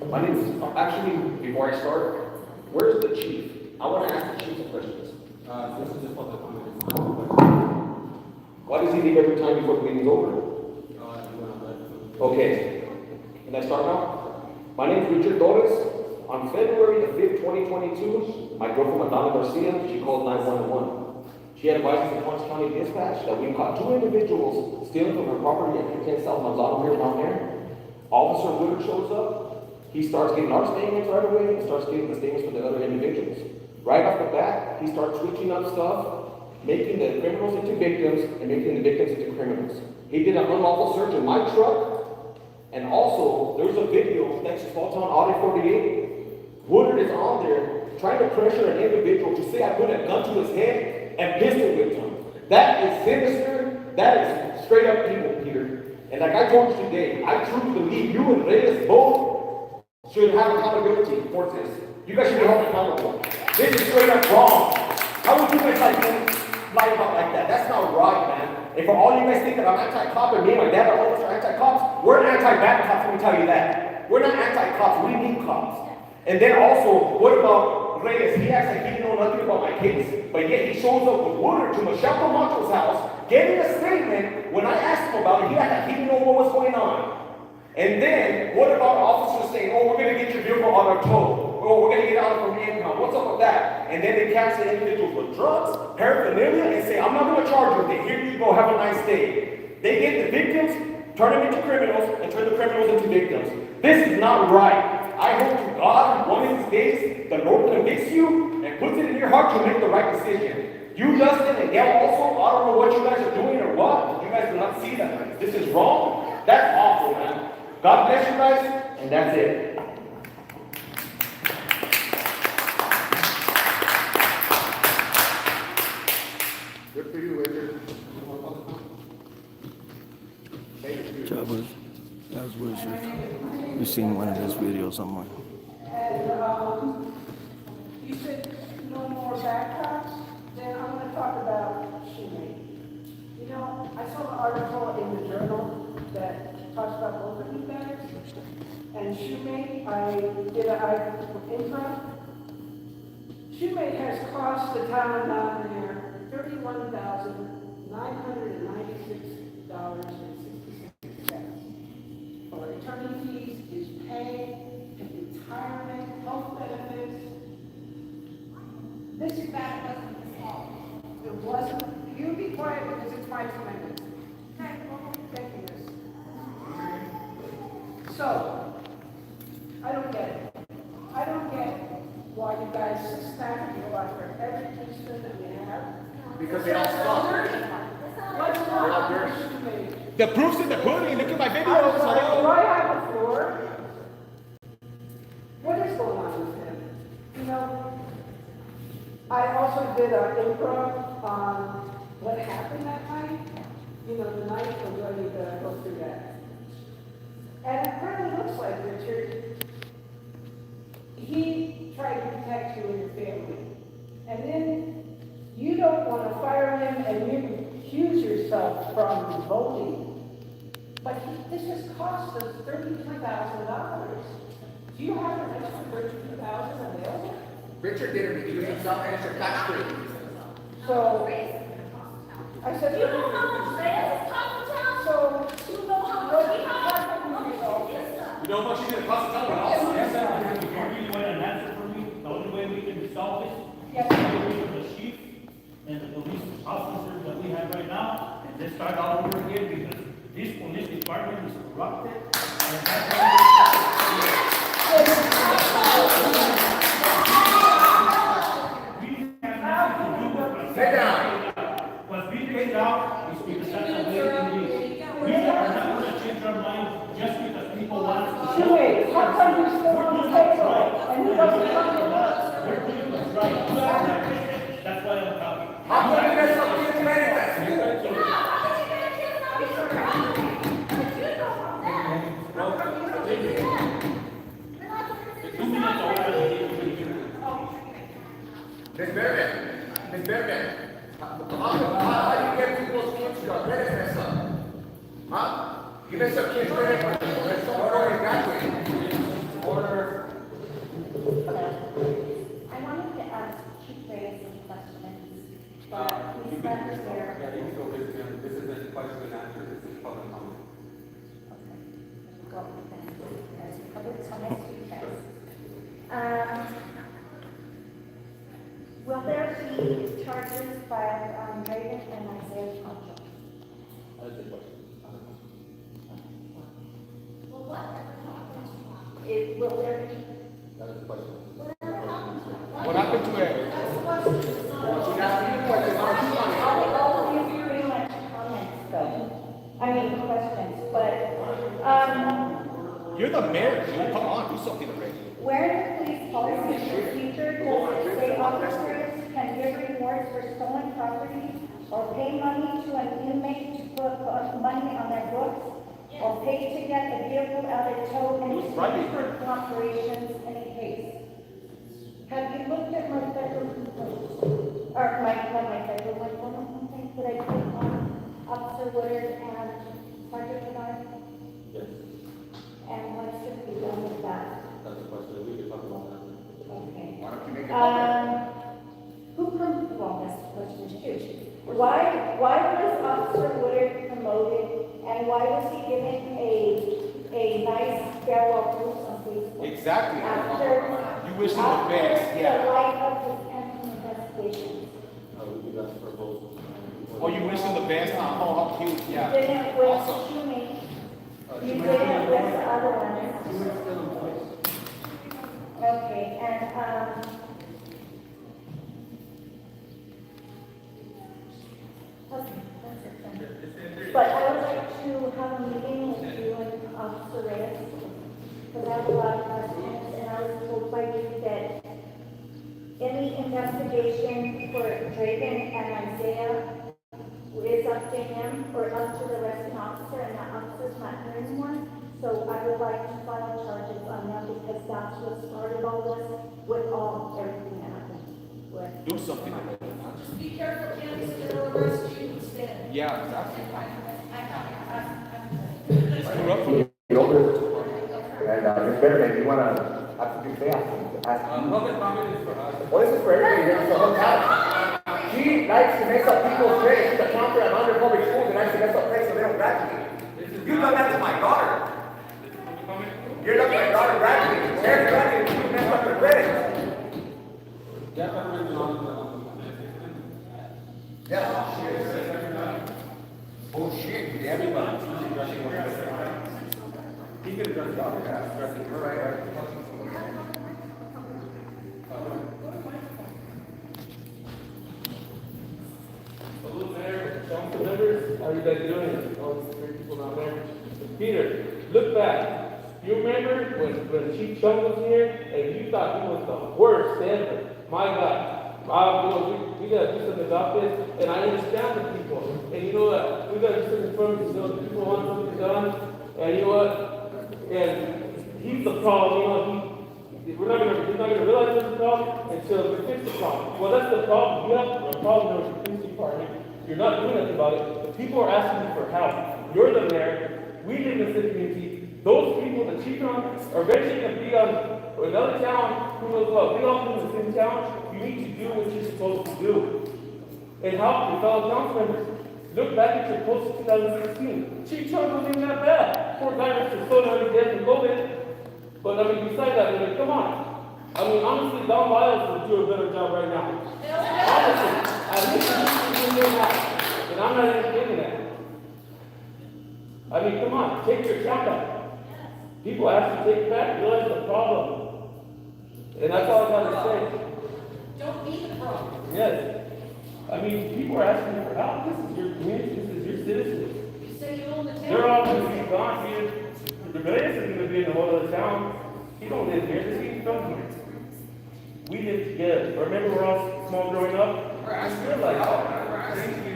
S14: My name is, actually, before I start, where's the chief? I want to ask the chief some questions.
S4: this is just public comment.
S14: Why does he leave every time before the meeting's over? Okay, can I start now? My name is Richard Torres. On February the 5th, 2022, my girlfriend, Madonna Garcia, she called 911. She advised the Torrance County Dispatch that we caught 2 individuals stealing from her property at 10 South Manzano here in Mountainair. Officer Woodard shows up. He starts getting our statements right away and starts getting the statements for the other individuals. Right off the bat, he starts switching up stuff, making the criminals into victims and making the victims into criminals. He did an unlawful search in my truck, and also there's a video, thanks to Small Town Audit 48. Woodard is on there trying to pressure an individual to say I put a gun to his head and pistol whipped him. That is sinister. That is straight up evil, Peter. And like I told you today, I truly believe you and Reyes both should have accountability towards this. You guys should be held accountable. This is straight up wrong. How would you guys lie about like that? That's not right, man. And for all you guys think that I'm anti-cop and me and my dad are always anti-cops, we're anti-bad cops, let me tell you that. We're not anti-cops, we need cops. And then also, what about Reyes? He acts like he didn't know nothing about my case, but yet he shows up with Woodard to Michelle Camacho's house, getting a statement. When I asked him about it, he acted like he didn't know what was going on. And then, what about officers saying, oh, we're going to get your vehicle on our tow, oh, we're going to get out from the income, what's up with that? And then they catch the individuals with drugs, paraphernalia, and say, I'm not going to charge you with it, here you go, have a nice day. They get the victims, turn them into criminals, and turn the criminals into victims. This is not right. I hope to God, one of these days, the Lord convicts you and puts it in your heart to make the right decision. You, Justin, and Gail also, I don't know what you guys are doing or what, but you guys do not see that this is wrong. That's awful, man. God bless you guys, and that's it.
S1: Good for you, Richard.
S2: That was Richard. You've seen one of his videos somewhere.
S15: And you said no more backtracks, then I'm going to talk about shoemaking. You know, I saw an article in the journal that talked about both of you guys. And Shoemake, I did an info. Shoemake has cost the town down there $31,996.66. For attorney fees, his pay, his retirement, health benefits. This is that wasn't his fault. It wasn't. You be quiet because it's my 2 minutes. Okay, well, thank you, miss. So, I don't get it. I don't get why you guys stack you like for every policeman that we have.
S1: Because they all suck.
S15: Let's
S1: They're all
S15: not
S1: dirty.
S15: underestimate.
S1: The proof's in the pudding. Look at my
S15: I'm
S1: videos.
S15: sorry,
S1: Hello.
S15: do I have the floor? What is going on with him? You know, I also did an improv on what happened that night. You know, the night we're ready to go through that. And it really looks like Richard, he tried to protect you and your family. And then you don't want to fire him and you accuse yourself from voting. But this has cost us $32,000. Do you have an extra $32,000 available?
S1: Richard did it because himself and it's your tax free.
S15: So, I said.
S10: You know how much this cost the town?
S15: So,
S10: You know how much we have?
S1: You know how much she's gonna cost the town?
S5: Yes, sir. If you really want an answer from me, the only way we can resolve this
S15: Yes.
S5: is with the chief and the police officers that we have right now, and let's start all over again because this police department is corrupted. And that's we have nothing to do with what's
S1: Sit down.
S5: What's being paid out is because that's the way it is. We are not going to change our mind just because people want us to.
S15: Shoemake, how come you still on the table? And he doesn't come to work?
S5: We're doing what's right. That's why I'm talking.
S1: How come you guys don't get credit? Miss Berman, how do you get people's kids your credit messed up? Huh? You mess up kids' credit, order exactly. Order.
S3: I wanted to ask Chief Reyes some questions, but he's not here.
S14: Yeah, you can go visit him. This isn't a question and answer, this is public comment.
S3: Go with that. There's public comment, okay. Will there be charges filed on Draven and Isaiah's contract?
S14: That is the question.
S3: Will there be?
S14: That is the question.
S1: What happened to it?
S3: All of you pretty much comments though. I mean, questions, but,
S1: You're the mayor, dude. Come on, do something already.
S3: where in the police policy and procedure does it say officers can give rewards for stolen property or pay money to an inmate to put money on their books or pay to get a vehicle out of tow and exchange for cooperations in a case? Have you looked at my federal complaint? Or my former complaint that I put on Officer Woodard and Sergeant Bernard?
S14: Yes,
S3: And what's going to be done with that?
S14: that's the question. We can talk about that.
S3: Okay.
S1: Why don't you make it public?
S3: Who comes, well, that's the question too. Why was Officer Woodard promoted and why was he given a nice farewell post on Facebook?
S1: Exactly.
S3: After
S1: You wish him the best,
S3: the
S1: yeah.
S3: light of his pending investigation.
S14: We do that proposal.
S1: Oh, you wish him the best? Oh, how cute,
S3: You
S1: yeah.
S3: did it with
S1: Awesome.
S3: Shoemake. You did it with the other ones. Okay, and, but I would like to have a meeting with you and Officer Reyes, because I have a lot of questions, and I was told by you that any investigation for Draven and Isaiah is up to him or up to the arresting officer, and that officer's not here anymore. So I would like to file charges on them because that's what started all this with everything that happened.
S1: Do something already.
S12: Just be careful, Candace, they'll arrest you instead.
S1: Yeah, exactly.
S12: I know.
S1: get over it. And, Ms. Berman, you wanna, after you say, ask.
S4: Public comment is for us.
S1: Well, this is for everybody, it's the whole town. She likes to mess up people's grades. She's a counselor at Mountainair Public Schools, and likes to mess up grades so they don't graduate. You've done that to my daughter. You're lucky my daughter graduated. They're graduating, you messed up their grades. Yeah, shit. Bullshit, everybody.
S4: He can address the office.
S1: Right.
S4: Hello, Mayor, council members, how you guys doing? All these great people down there. Peter, look back. You remember when Chief Chung was here and you thought he was the worst ever? My God. We gotta do something about this, and I understand the people. And you know what? We gotta do something for them, the people want something done, and you know what? And he's the problem, you know, he's not gonna realize there's a problem until we fix the problem. Well, that's the problem. You have a problem with the police department. You're not doing anything about it. The people are asking you for help. You're the mayor. We live in the community. Those people, the chief are eventually gonna be on another town, who knows what. We all live in the same town. You need to do what you're supposed to do. And help your fellow council members. Look back at your post of 2016. Chief Chung wasn't even that bad. Poor guy was just so already dead from COVID. But I mean, besides that, I mean, come on. I mean, honestly, Don Biles would do a better job right now. Honestly, I think he's doing that. And I'm not even kidding that. I mean, come on, take your count back. People have to take it back, realize the problem. And that's all I gotta say.
S12: Don't be the problem.
S4: Yes. I mean, people are asking you for help. This is your community, this is your citizens.
S12: You say you own the town.
S4: They're all going to be gone here. The Reyes is going to be in the whole other town. He don't live here, this ain't from here. We live together. Remember we're all small growing up? I feel like that. Thank you.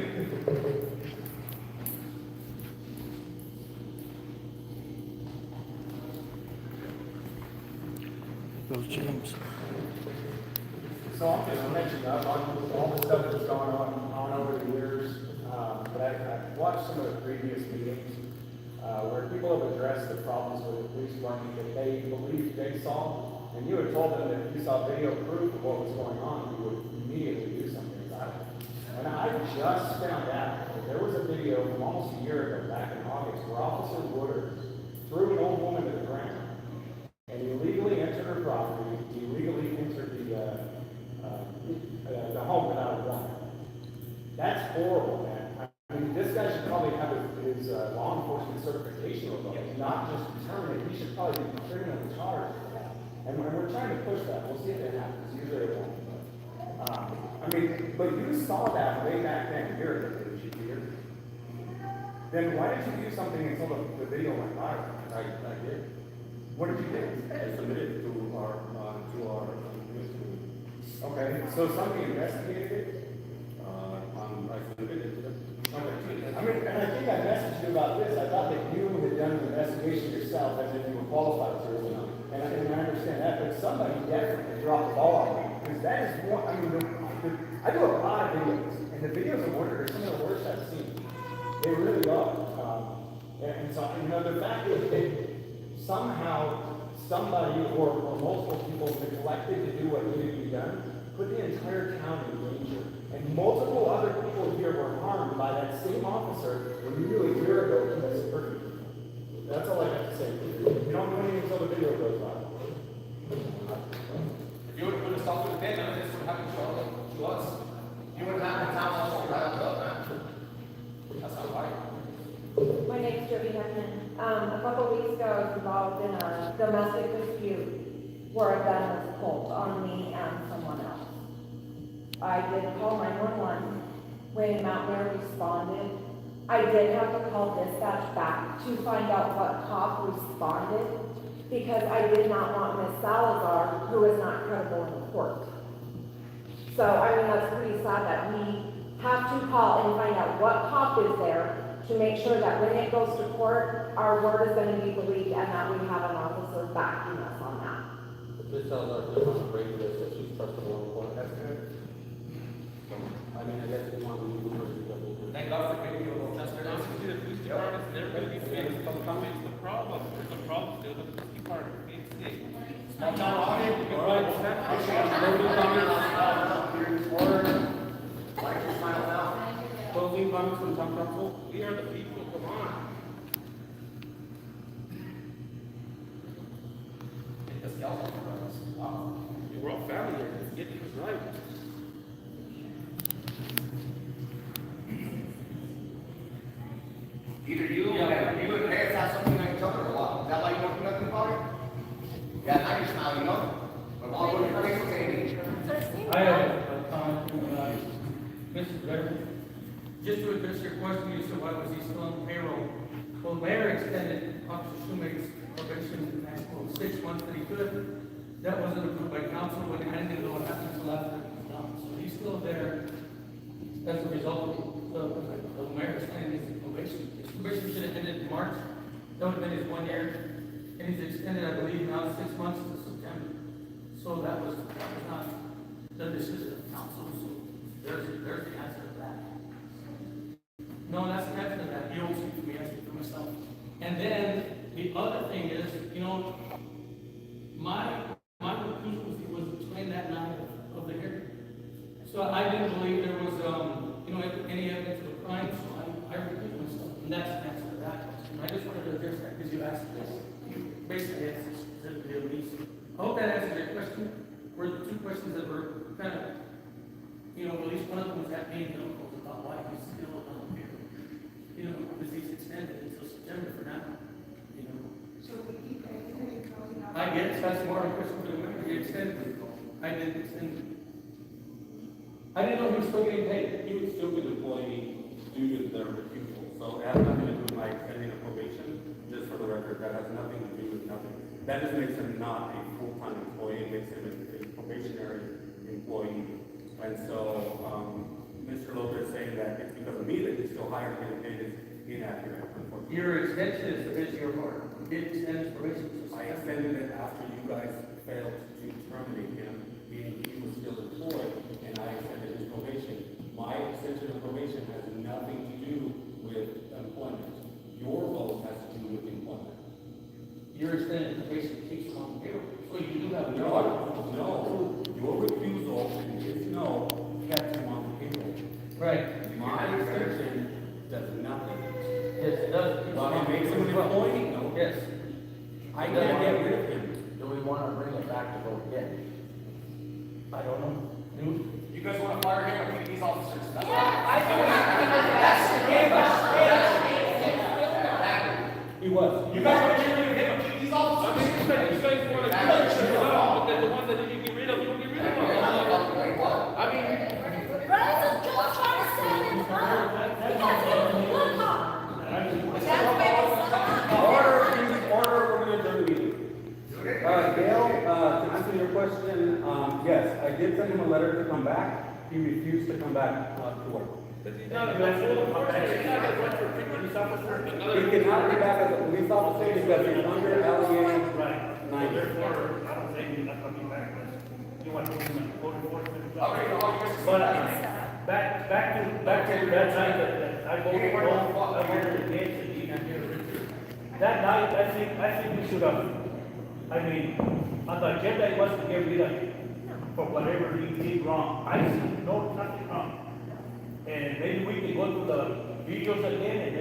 S2: Goes James.
S7: So I'm just mentioning all the stuff that's gone on over the years, but I've watched some of the previous meetings where people have addressed the problems with the police department that they believed they saw, and you had told them that if you saw video proof of what was going on, you would immediately do something about it. And I just found out that there was a video from almost a year ago, back in August, where Officer Woodard threw an old woman to the ground and illegally entered her property, illegally entered the home without a warrant. That's horrible, man. I mean, this guy should probably have his law enforcement certification revoked, not just terminated. He should probably be criminally charged for that. And we're trying to push that. We'll see if it happens. Usually it won't. I mean, but you saw that way back then, a year ago, didn't you, Peter? Then why did you do something until the video went viral?
S4: I did.
S7: What did you do?
S4: I submitted it to our
S7: Okay, so somebody investigated it?
S4: I submitted it to them.
S7: Okay. I mean, and I think I messaged you about this. I thought that you had done an investigation yourself as if you were qualified to. And I understand that, but somebody definitely dropped the ball on me. Because that is one, I mean, I do a lot of videos, and the videos of Woodard are some of the worst I've seen. They really are. And so, you know, the fact is that somehow somebody or multiple people neglected to do what needed to be done, put the entire town in danger. And multiple other people here were harmed by that same officer when you knew a year ago he was perfect. That's all I have to say. You don't do anything until the video goes viral.
S1: If you would have put a stop to the thing, none of this would happen to us. You wouldn't have the town all riled up, man. That's not right.
S13: My name's Jody Heffernan. A couple of weeks ago, I was involved in a domestic dispute where a gun was pulled on me and someone else. I did call 911 when Mountainair responded. I did have to call dispatch back to find out what cop responded because I did not want Miss Salazar, who is not credible in court. So, I mean, that's pretty sad that we have to call and find out what cop is there to make sure that when it goes to court, our word is going to be believed and that we have an officer backing us on that.
S4: Ms. Salazar did not break this, so she's trustable in court. That's good. I mean, I guess if you want to do it,
S1: Thank God for giving you a little transparency.
S4: the police department, and everybody needs to be able to come comments, the problem. All right, closing comments. Order. Closing comments from town council. We are the people, come on. Wow. We're all family here, let's get this right.
S1: Either you and Harris have something on each other or what? Is that why you don't do nothing about it? Yeah, now you're smiling, But all we're doing is saying.
S5: I have a comment from, Mrs. Better. Just to address your question, you said why was he still on payroll? Well, the mayor extended Officer Shoemaker's probation to the maximum of 6 months that he could. That wasn't approved by council, but I didn't know what happened until after it was done. So he's still there as a result of the mayor extending his probation. His probation should have ended in March. That would have been his 1 year. And he's extended, I believe, now 6 months to September. So that was not the decision of council. So there's the answer to that. No, that's the answer to that. You don't speak for me, I speak for myself. And then the other thing is, my refusal was explained that night of the hearing. So I didn't believe there was, any evidence of a crime, so I recused myself. And that's the answer to that question. I just wanted to address that because you asked this. Basically, it's the release. I hope that answers your question. Were the two questions that were kind of, at least one of them was that main note about why he's still on here. Because he's extended until September for now.
S15: So we keep everything going on.
S5: I guess that's more of a question for the member. He extended it. I didn't extend it. I didn't know he was still getting paid.
S4: He would still be an employee due to their refusal. So it has nothing to do with my extending a probation. Just for the record, that has nothing to do with nothing. That just makes him not a full-time employee. It makes him a probationary employee. And so, Mr. Lopez saying that it's because of me that he's still hired him is inaccurate, unfortunately.
S5: Your extension is the bit of your part. You did extend his probation.
S4: I extended it after you guys failed to terminate him, meaning he was still employed, and I extended his probation. My extension of probation has nothing to do with employment. Your vote has to do with employment.
S5: Your extended probation keeps him on the payroll. So you do have a
S4: No. Your refusal is no kept him on the payroll.
S5: Right.
S4: My extension does nothing.
S5: Yes, it does.
S4: It makes him an employee? No.
S5: Yes.
S4: I can't get rid of him.
S2: Do we want to bring it back to vote again?
S5: I don't know.
S1: You guys want to fire him or keep these officers? That's
S5: He was.
S1: You guys want to get rid of him or keep these officers?
S4: You guys want to but then the ones that you get rid of, you don't get rid of them. I mean, order, we're going to adjourn the meeting. Gail, to answer your question, yes, I did send him a letter to come back. He refused to come back to work. He cannot be back as a police officer because he's under LEA 90.
S5: Therefore, I don't think he's not coming back. You want to put him in code enforcement.
S1: But
S5: Back to that night that I voted against it, he not here. That night, I think we should have, on the agenda, it was to get rid of him for whatever he did wrong. I see nothing wrong. And maybe we can go through the videos again and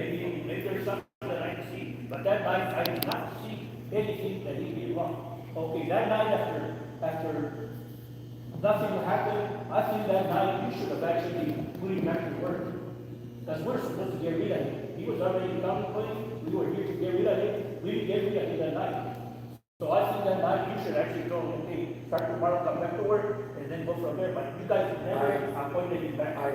S5: maybe there's something that I can see. But that night, I did not see anything that he did wrong. Okay, that night after nothing happened, I think that night you should have actually put him back to work. Because we're supposed to get rid of him. He was already in county employee, we were here to get rid of him, we didn't get rid of him that night. So I think that night you should actually go, okay, start tomorrow, come back to work, and then go from there. But you guys never appointed him back.
S4: I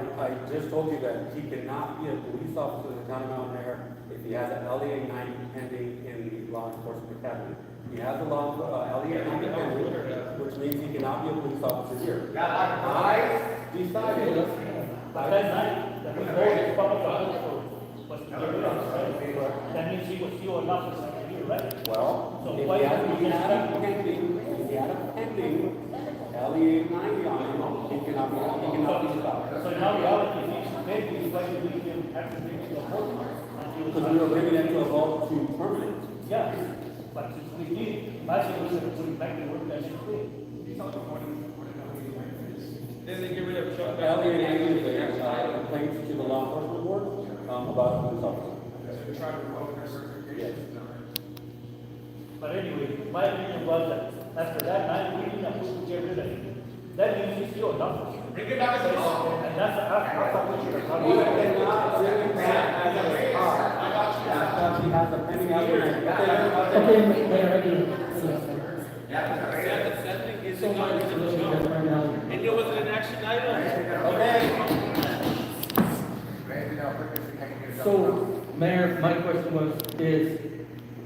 S4: just told you that he cannot be a police officer in the town of Mountainair if he has an LEA 90 pending in the law enforcement academy. He has a LEA 90 pending, which means he cannot be a police officer here. I decided.
S5: But that night, that we voted public officer was to get rid of him. That means he was still an officer here, right?
S4: Well,
S5: So
S4: if
S5: why
S4: he had
S5: didn't we just
S4: a pending LEA 90 on him, he cannot be a officer.
S5: So now reality is maybe he's going to leave him after bringing to a vote.
S4: Because we were bringing it to a vote to permanent.
S5: Yeah. But since we did, I think we should put it back to work that should clean.
S4: Then they get rid of Chuck Valley and Andy, they complaints to the law enforcement board, about police officers. Yes.
S5: But anyway, my opinion was that after that night, we didn't approve to get rid of it. That means he's still nothing.
S1: Bring it back to the law.
S5: And that's, I thought we should have.
S4: He cannot bring that as a car. Because he has a pending application.
S11: Okay, Mayor, I do.
S4: So much
S11: right now.
S5: And there was an action item.
S11: So, Mayor, my question is,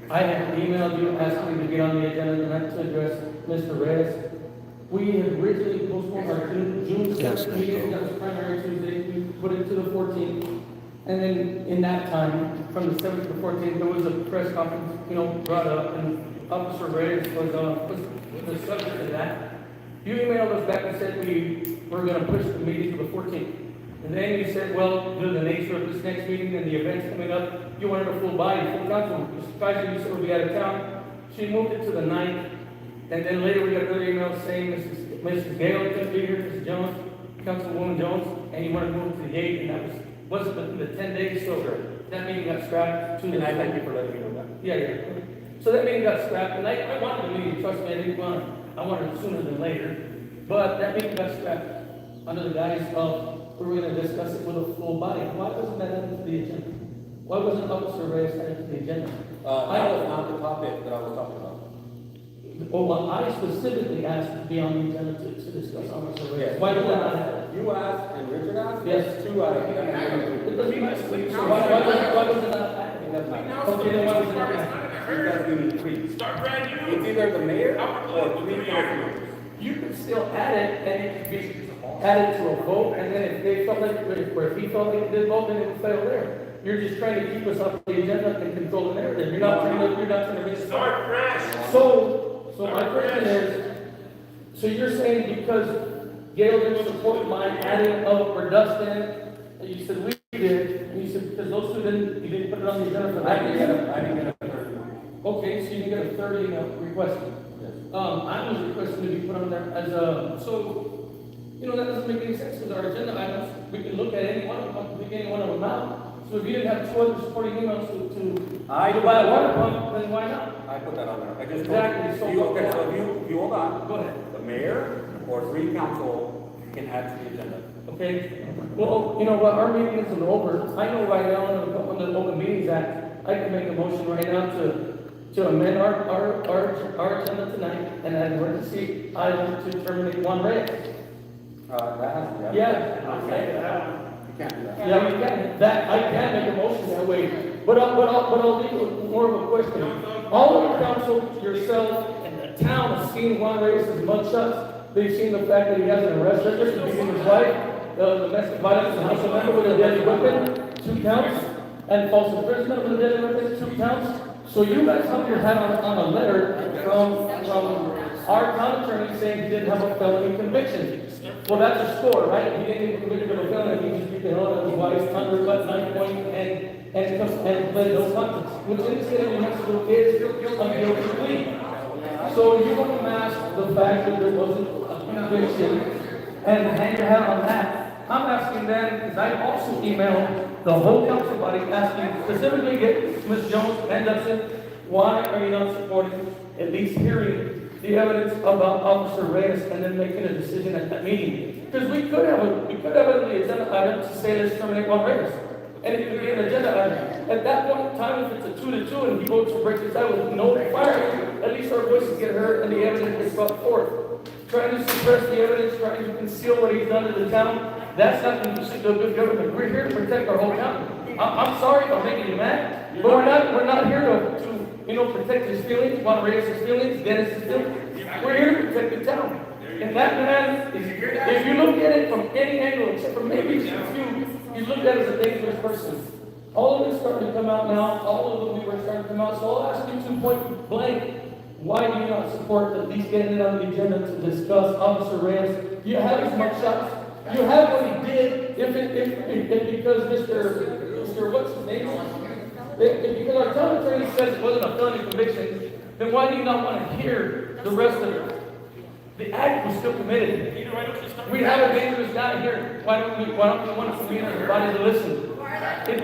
S11: I had emailed you asking to get on the agenda tonight to address Mr. Reyes. We had originally postponed our June
S2: Yes,
S11: 7th meeting, that was primary Tuesday, we put it to the 14th. And then in that time, from the 7th to the 14th, there was a press conference, brought up, and Officer Reyes was the subject of that. You emailed us back and said we were gonna push the meeting to the 14th. And then you said, well, due to the nature of this next meeting and the events coming up, you wanted a full body, full council. Mr. Kaiser, you said we'll be out of town. She moved it to the 9th. And then later we got another email saying Mrs. Gale couldn't be here, Mrs. Jones, Councilwoman Jones, and you wanted to move it to the 8th, and that wasn't within the 10 days, so that meeting got scrapped to the.
S4: And I thank you for letting me know that.
S11: Yeah. So that meeting got scrapped, and I wanted the meeting, trust me, I wanted it sooner than later. But that meeting got scrapped under the guise of, we were gonna discuss it with a full body. Why wasn't that added to the agenda? Why wasn't Officer Reyes added to the agenda?
S4: That was not the topic that I was talking about.
S11: Oh, well, I specifically asked to be on the agenda to discuss Officer Reyes. Why did that not happen?
S4: You asked and Richard asked?
S11: Yes.
S4: Two out of
S11: It doesn't matter. So
S4: Why
S11: why was it not happening? Okay, then why was it not happening?
S4: You guys give me three.
S1: Start brand new.
S4: It's either the mayor or three council members.
S11: You could still add it, and it could be added to a vote, and then if they felt like, if he felt like it did vote, then it would fail there. You're just trying to keep us off the agenda and control the narrative. You're not trying to reach.
S1: Start fresh.
S11: So my question is, so you're saying because Gail didn't support my adding of or Dustin, you said we did, and you said because those two you didn't put it on the agenda for
S4: I
S11: that.
S4: didn't get a third one.
S11: Okay, so you didn't get a 30 requested.
S4: Yes.
S11: I was requesting to be put on there as a, so, that doesn't make any sense because our agenda items, we can look at any one of them, pick any one of them out. So if you didn't have two other supporting emails to buy a water pump, then why not?
S4: I put that on there. I just
S11: Exactly.
S4: told you. Okay, so if you hold on.
S11: Go ahead.
S4: The mayor or three council can add to the agenda.
S11: Okay, well, you know what, our meeting isn't over. I know right now, under the Open Meetings Act, I can make a motion right now to amend our agenda tonight and add an emergency item to terminate Juan Reyes.
S4: That has to be.
S11: Yeah.
S4: You can't do that.
S11: Yeah, we can, I can make a motion that way, but I'll leave it more of a question. All of the council, yourself, and the town has seen Juan Reyes' mugshots. They've seen the fact that he has an arrest record for beating his wife, domestic violence, and house member with a deadly weapon, 2 counts, and false imprisonment with a deadly weapon, 2 counts. So you guys hung your hat on a letter from our town attorney saying he didn't have a felony conviction. Well, that's a score, right? He didn't get convicted of a felony, he just beat the hell out of his wife's undercut, knife point, and pled no contest. Which in the state of New Mexico is a guilty plea. So you want to mask the fact that there wasn't a conviction and hang your hat on that. I'm asking then, because I also emailed the whole council body asking specifically get Ms. Jones and Dustin, why are you not supporting at least hearing the evidence about Officer Reyes and then making a decision at that meeting? Because we could have it on the agenda item to say let's terminate Juan Reyes. And it could be an agenda item. At that point in time, if it's a 2-2 and he votes to break this out with no fire, at least our voices get heard and the evidence is brought forth. Trying to suppress the evidence, trying to conceal what he's done to the town, that's not conducive to a good government. We're here to protect our whole county. I'm sorry if I'm making you mad, but we're not here to protect his feelings, Juan Reyes' feelings, Dennis's feelings. We're here to protect the town. And that man is, if you look at it from any angle, except for maybe a few, you look at it as a dangerous person. All of this starting to come out now, all of the were starting to come out, so I'll ask you to point blank. Why do you not support at least getting it on the agenda to discuss Officer Reyes? You have his mugshots. You have what he did. If because Mr. What's his name? Because our town attorney says it wasn't a felony conviction, then why do you not want to hear the rest of it? The act was still committed. We have a dangerous guy here. Why don't we want to convene everybody to listen?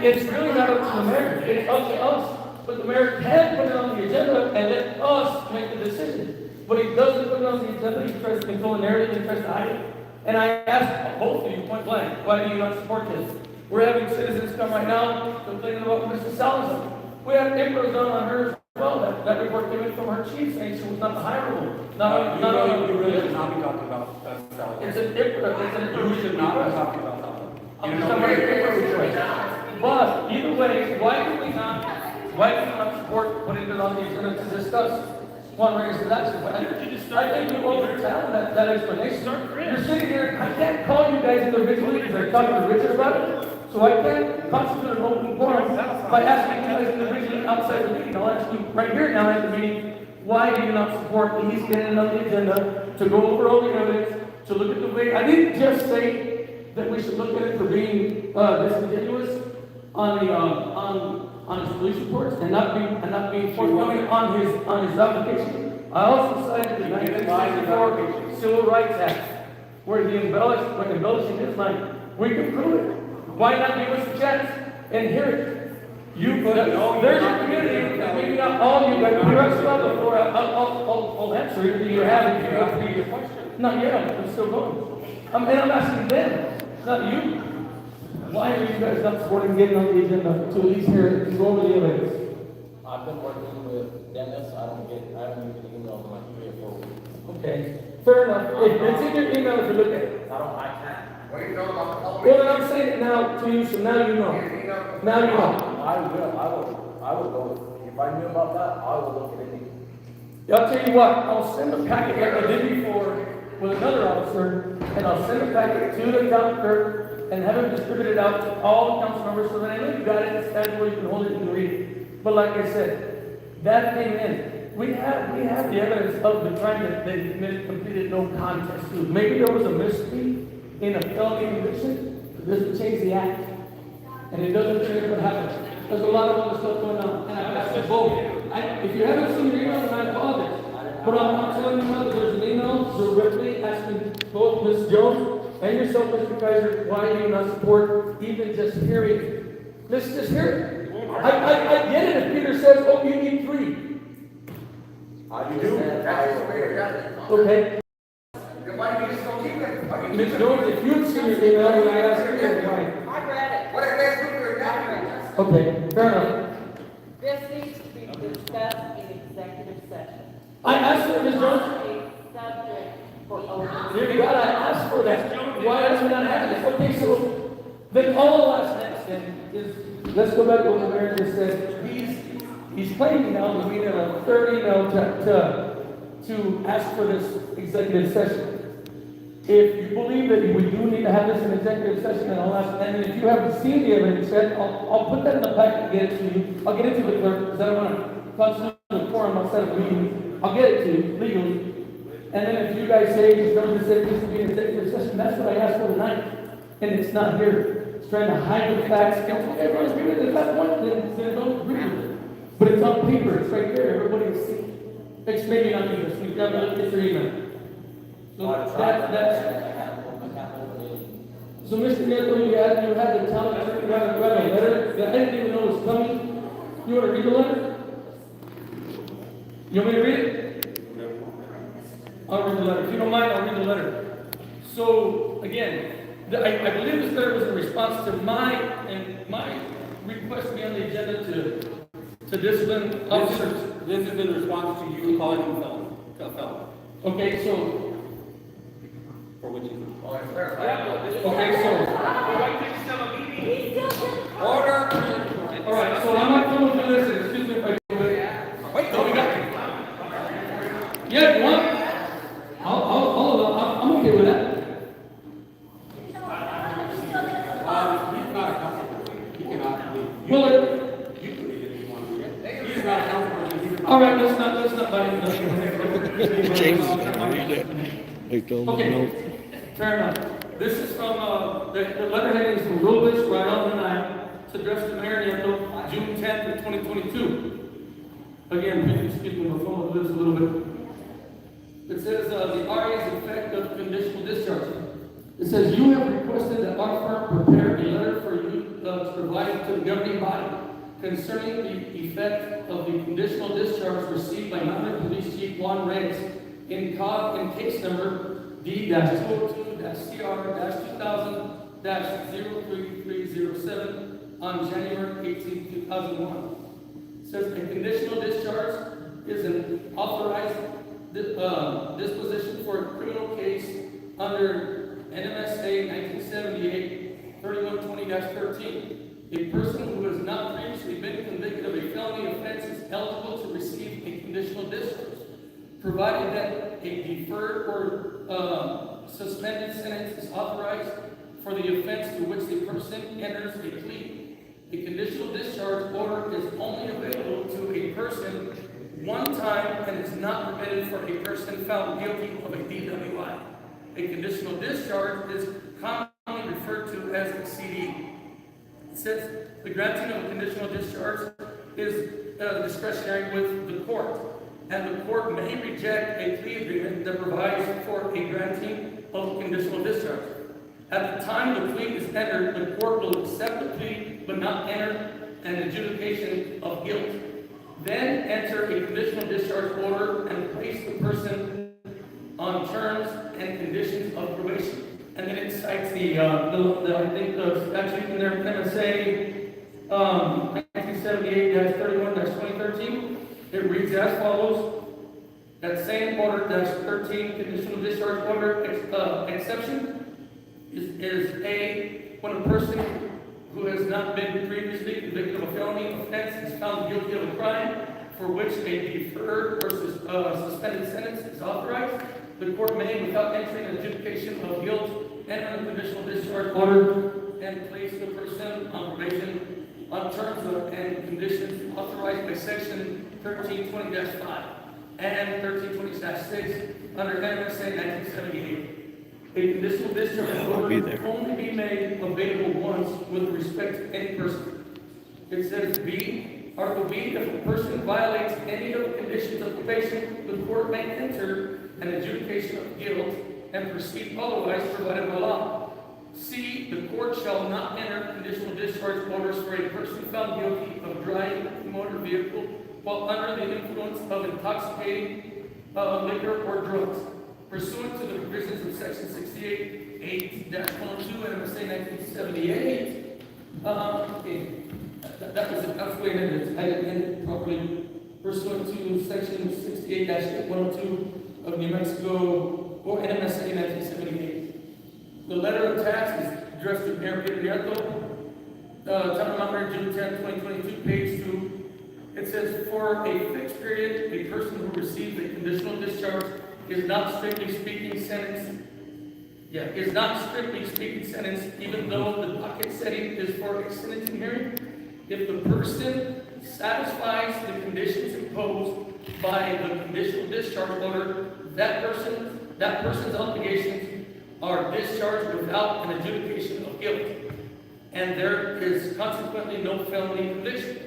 S11: It's really not up to the mayor. It's up to us. But the mayor can put it on the agenda and let us make the decision. But he doesn't put it on the agenda. He tries to control the narrative and tries to hide it. And I ask both of you point blank, why do you not support this? We're having citizens come right now complaining about Mr. Salazar. We have input done on her as well. That report came in from her chief saying she was not the hireable.
S4: You really should not be talking about Salazar.
S11: It's an input.
S4: You should not be talking about Salazar.
S11: I'm just talking about input. But either way, why do we not support putting it on the agenda to discuss one race of action? I think you overturned that explanation. You're sitting here, I can't call you guys individually because I talked to Richard about it. So I can't constitute an open forum by asking you guys individually outside the meeting. I'll ask you right here now at the meeting, why do you not support at least getting it on the agenda to go over all the evidence, to look at the way, I didn't just say that we should look at it for being disingenuous on his police reports and not being forthcoming on his application. I also cited the 1964 Civil Rights Act, where he embellishing his mind. We can prove it. Why not give us a chance and hear it? There's a community, maybe not all you, but you're up before I'll answer it. Do you have it? Not yet, I'm still going. And I'm asking them, not you. Why are you guys not supporting getting on the agenda to at least hear it, to go over the evidence?
S14: I've been working with Dennis. I haven't used the email in like 3 or 4 weeks.
S11: Okay, fair enough. If it's in your email, if you look at it.
S14: I can't.
S1: What are you talking about?
S11: Well, then I'm saying it now to you, so now you know. Now you know.
S14: I will go with, if I knew about that, I would look at it.
S11: I'll tell you what, I'll send a packet like I did before with another officer, and I'll send a packet to the town clerk and have it distributed out to all the council members so that I know you got it, it's that way you can hold it and read it. But like I said, that came in. We have the evidence of the crime that they completed no contest to. Maybe there was a mystery in a felony conviction, it doesn't change the act. And it doesn't change what happened. There's a lot of other stuff going on. And I've asked you both. If you haven't seen your email, then I apologize. But I'm telling you now that there's an email directly asking both Ms. Jones and yourself, Mr. Kaiser, why do you not support even just hearing it? Let's just hear it. I get it if Peter says, oh, you need 3.
S14: I do.
S11: Okay.
S1: Then why do you just don't keep it?
S11: Ms. Jones, if you've seen your email, then I ask you, why?
S12: I read it.
S1: What if they put your document?
S11: Okay, fair enough.
S6: This needs to be discussed in executive session.
S11: I asked for it, Ms. Jones.
S6: A subject for open.
S11: Dear God, I asked for that. Why is it not happening? Okay, so then all I'll ask next then is, let's go back to what the mayor just said. He's claiming now that we have a third email to ask for this executive session. If you believe that we do need to have this in executive session, then I'll ask, and if you haven't seen the evidence yet, I'll put that in the packet and get it to you. I'll get it to the clerk, because I don't want to constitute a forum outside of the meeting. I'll get it to you legally. And then if you guys say, just don't just say this to be an executive session, that's what I asked for tonight. And it's not here. It's trying to hide the facts. And everyone's agreeing with it. If that's one, then don't agree with it. But it's on paper, it's right there, everybody will see. It's maybe not you, we've got to look at your email. So so Mr. Nieto, you had the town clerk write a letter that I didn't even know was coming. You want to read the letter? You want me to read it? I'll read the letter. If you don't mind, I'll read the letter. So, again, I believe this letter was in response to my request to be on the agenda to discipline officers.
S4: This is in response to you calling him a felon.
S11: Okay, so.
S4: For which you.
S11: Okay, so.
S1: Order.
S11: All right, so I'm not coming for this. Excuse me if I do it.
S1: Wait,
S11: So we got. Yeah, you want? I'm okay with that.
S4: He's not a council person. He cannot leave.
S11: Well,
S4: You can leave if you want to. He's not a council person.
S11: all right, let's not buy into
S2: James is gonna read it. They told him no.
S11: Okay, fair enough. This is from, the letterhead is from Robles, Rayón, and I. It's addressed to Mayor Nieto, June 10th of 2022. Again, briefly speaking, we'll follow this a little bit. It says, the RA's effect of conditional discharge. It says, you have requested that our firm prepare a letter for you to provide to the governing body concerning the effect of the conditional discharge received by Mountainair Police Chief Juan Reyes in case number D-202-CR-2000-03307 on January 18, 2001. It says a conditional discharge is an authorized disposition for a criminal case under NMSA 1978-3120-13. A person who has not previously been convicted of a felony offense is eligible to receive a conditional discharge, provided that a deferred or suspended sentence is authorized for the offense to which the person enters a plea. A conditional discharge order is only available to a person one time and is not permitted for a person found guilty of a DWI. A conditional discharge is commonly referred to as a CD. It says the granting of a conditional discharge is discretionary with the court, and the court may reject a plea agreement that provides for a granting of conditional discharge. At the time the plea is entered, the court will accept the plea but not enter an adjudication of guilt. Then enter a conditional discharge order and place the person on terms and conditions of probation. And then it cites the statute in there, MSA 1978-31-2013. It reads as follows. That same order, -13, conditional discharge order exception is when a person who has not been previously convicted of a felony offense is found guilty of a crime for which a deferred or suspended sentence is authorized. The court may, without entering an adjudication of guilt, enter a conditional discharge order and place the person on probation on terms and conditions authorized by section 1320-5 and 1320-6 under NMSA 1978. A conditional discharge order can only be made available once with respect to any person. It says B, Article B, if a person violates any of the conditions of probation, the court may enter an adjudication of guilt and proceed otherwise provided by law. C, the court shall not enter conditional discharge orders for a person found guilty of driving a motor vehicle while under the influence of intoxicating liquor or drugs, pursuant to the provisions of section 68-8-102 and MSA 1978. Okay, that's the way it is. I didn't end it properly. Pursuant to section 68-102 of New Mexico or NMSA 1978. The letter of tax is addressed to Mayor Peter Nieto, Town of Mountainair, June 10, 2022, page 2. It says, for a fixed period, a person who receives a conditional discharge is not strictly speaking sentenced, even though the docket setting is for a sentencing hearing. If the person satisfies the conditions imposed by the conditional discharge order, that person's obligations are discharged without an adjudication of guilt, and there is consequently no felony conviction.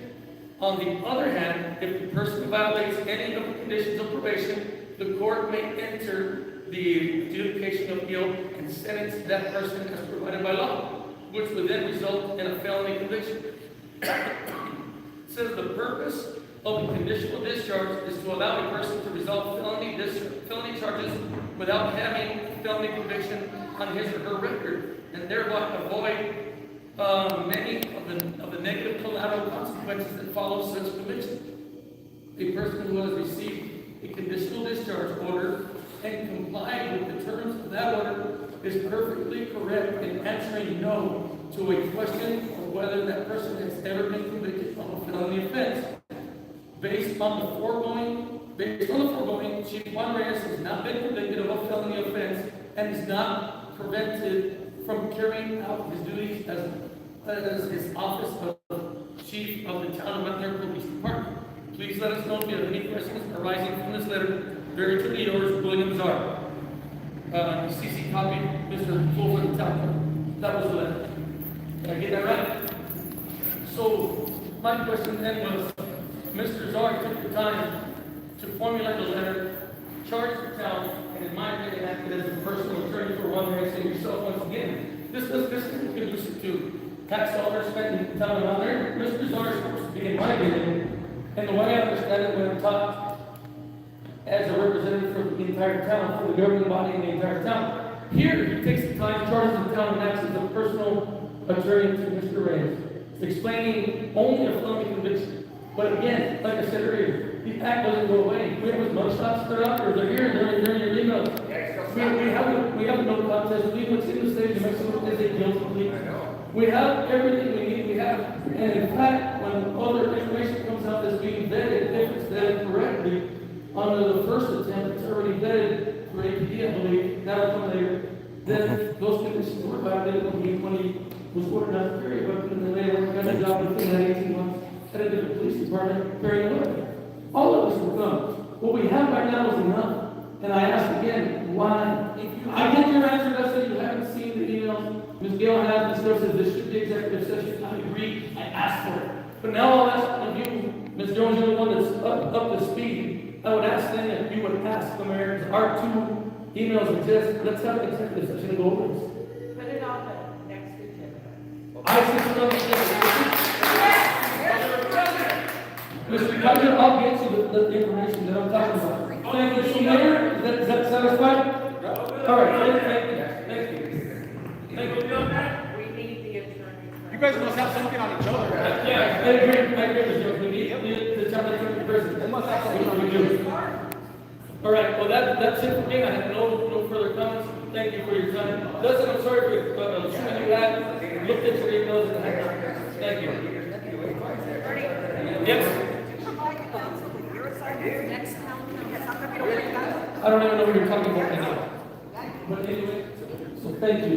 S11: On the other hand, if the person violates any of the conditions of probation, the court may enter the adjudication of guilt and sentence that person as provided by law, which would then result in a felony conviction. It says the purpose of a conditional discharge is to allow a person to resolve felony charges without having a felony conviction on his or her record, and thereby avoid many of the negative collateral consequences that follow such conviction. A person who has received a conditional discharge order and complied with the terms of that order is perfectly correct in answering no to a question of whether that person has ever been convicted of a felony offense. Based on the foregoing, Chief Juan Reyes has not been convicted of a felony offense and is not prevented from carrying out his duties as his office of Chief of the Town of Mountainair Police Department. Please let us know if you have any questions arising from this letter. Very truly yours, William Czar. CC copy, Mr. Fulford Town. That was the letter. Did I get that right? So, my question then was, Mr. Czar took the time to formulate a letter, charge the town, and in my opinion, acted as a personal attorney for one race and yourself once again. This isn't conducive to tax dollars spent in the town of Mountainair. Mr. Czar is supposed to be in my opinion, and the way I understand it when I'm taught as a representative for the entire town, for the governing body in the entire town. Here, he takes the time, charges the town, and acts as a personal attorney to Mr. Reyes, explaining only a felony conviction. But again, like I said earlier, the act doesn't go away. We have mugshots that are out there, they're here, they're in your emails. We have no contest, we what's in the state of New Mexico is a guilty plea. We have everything we need, and in fact, when other information comes out that's being vetted, if it's vetted correctly, under the first attempt, it's already vetted for APD, I believe, that'll come later. Then those conditions were violated when he was ordered out of carry a weapon, and then later got a job within that 18 months at a different police department carrying a weapon. All of this will come. What we have right now is enough. And I ask again, why? I get your answer, that's that you haven't seen the emails. Ms. Gail has, Ms. Gail says this should be executive session. I agree, I asked for it. But now I'll ask you, Ms. Jones, you're the one that's up to speed. I would ask then if you would ask the mayor, our 2 emails exist, let's have an executive session and go over this.
S6: Put it on the next agenda.
S11: I see some other things. Mr. Governor, I'll get you the information that I'm talking about. Thank you, so Mayor, is that satisfied? All right, thank you. Thank you.
S6: We need the attorney.
S7: You guys must have something on each other.
S11: Yeah, I agree with you. We need the town attorney present.
S7: They must have something on each other.
S11: All right, well, that's it for me. I have no further comments. Thank you for your time. Listen, I'm sorry for assuming you had looked at your emails and had. Thank you. Yes? I don't even know what you're talking about now. But anyway, so thank you.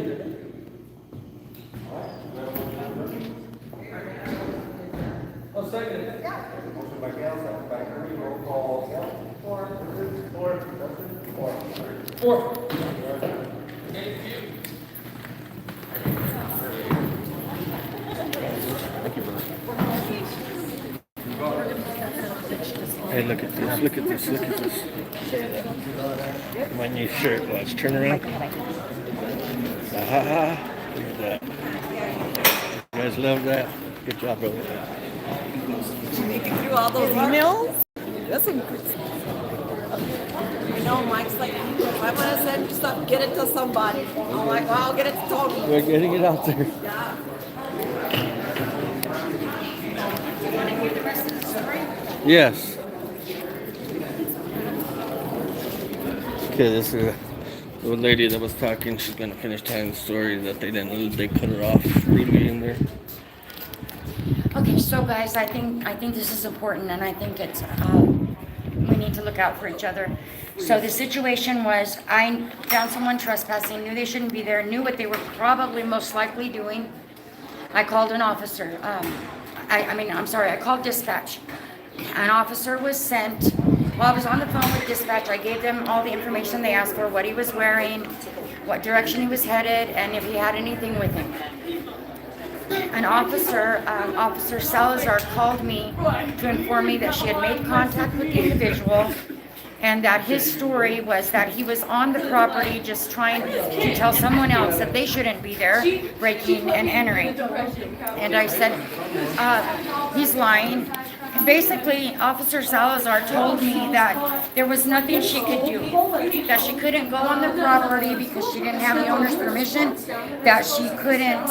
S11: I'll second it.
S1: Motion by Gail, second by Kirby, roll call, Gail.
S11: Four. Thank you.
S2: Hey, look at this. My new shirt, watch, turn around. Aha, look at that. You guys love that? Good job, brother.
S12: Did you make it through all those emails? That's some good stuff. You know, Mike's like, if I want to send stuff, get it to somebody. I'm like, well, I'll get it to Tony.
S2: We're getting it out there.
S12: Yeah.
S3: Do you want to hear the rest of the story?
S2: Yes. Okay, this is the old lady that was talking. She's gonna finish telling the story that they cut her off rudely in there.
S16: Okay, so guys, I think this is important, and I think it's we need to look out for each other. So the situation was, I found someone trespassing, knew they shouldn't be there, knew what they were probably most likely doing. I called an officer. I called dispatch. An officer was sent. While I was on the phone with dispatch, I gave them all the information they asked for, what he was wearing, what direction he was headed, and if he had anything with him. An officer, Officer Salazar, called me to inform me that she had made contact with the individual and that his story was that he was on the property just trying to tell someone else that they shouldn't be there, breaking and entering. And I said, he's lying. Basically, Officer Salazar told me that there was nothing she could do, that she couldn't go on the property because she didn't have the owner's permission, that she couldn't,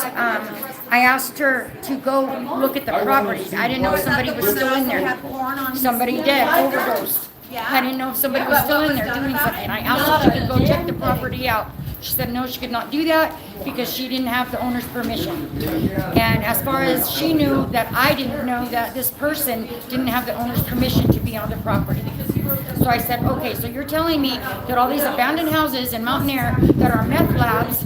S16: I asked her to go look at the property. I didn't know if somebody was still in there. Somebody did, overdosed. I didn't know if somebody was still in there doing something. I asked her if she could go check the property out. She said no, she could not do that because she didn't have the owner's permission. And as far as she knew, that I didn't know that this person didn't have the owner's permission to be on the property. So I said, okay, so you're telling me that all these abandoned houses in Mountainair that are meth labs,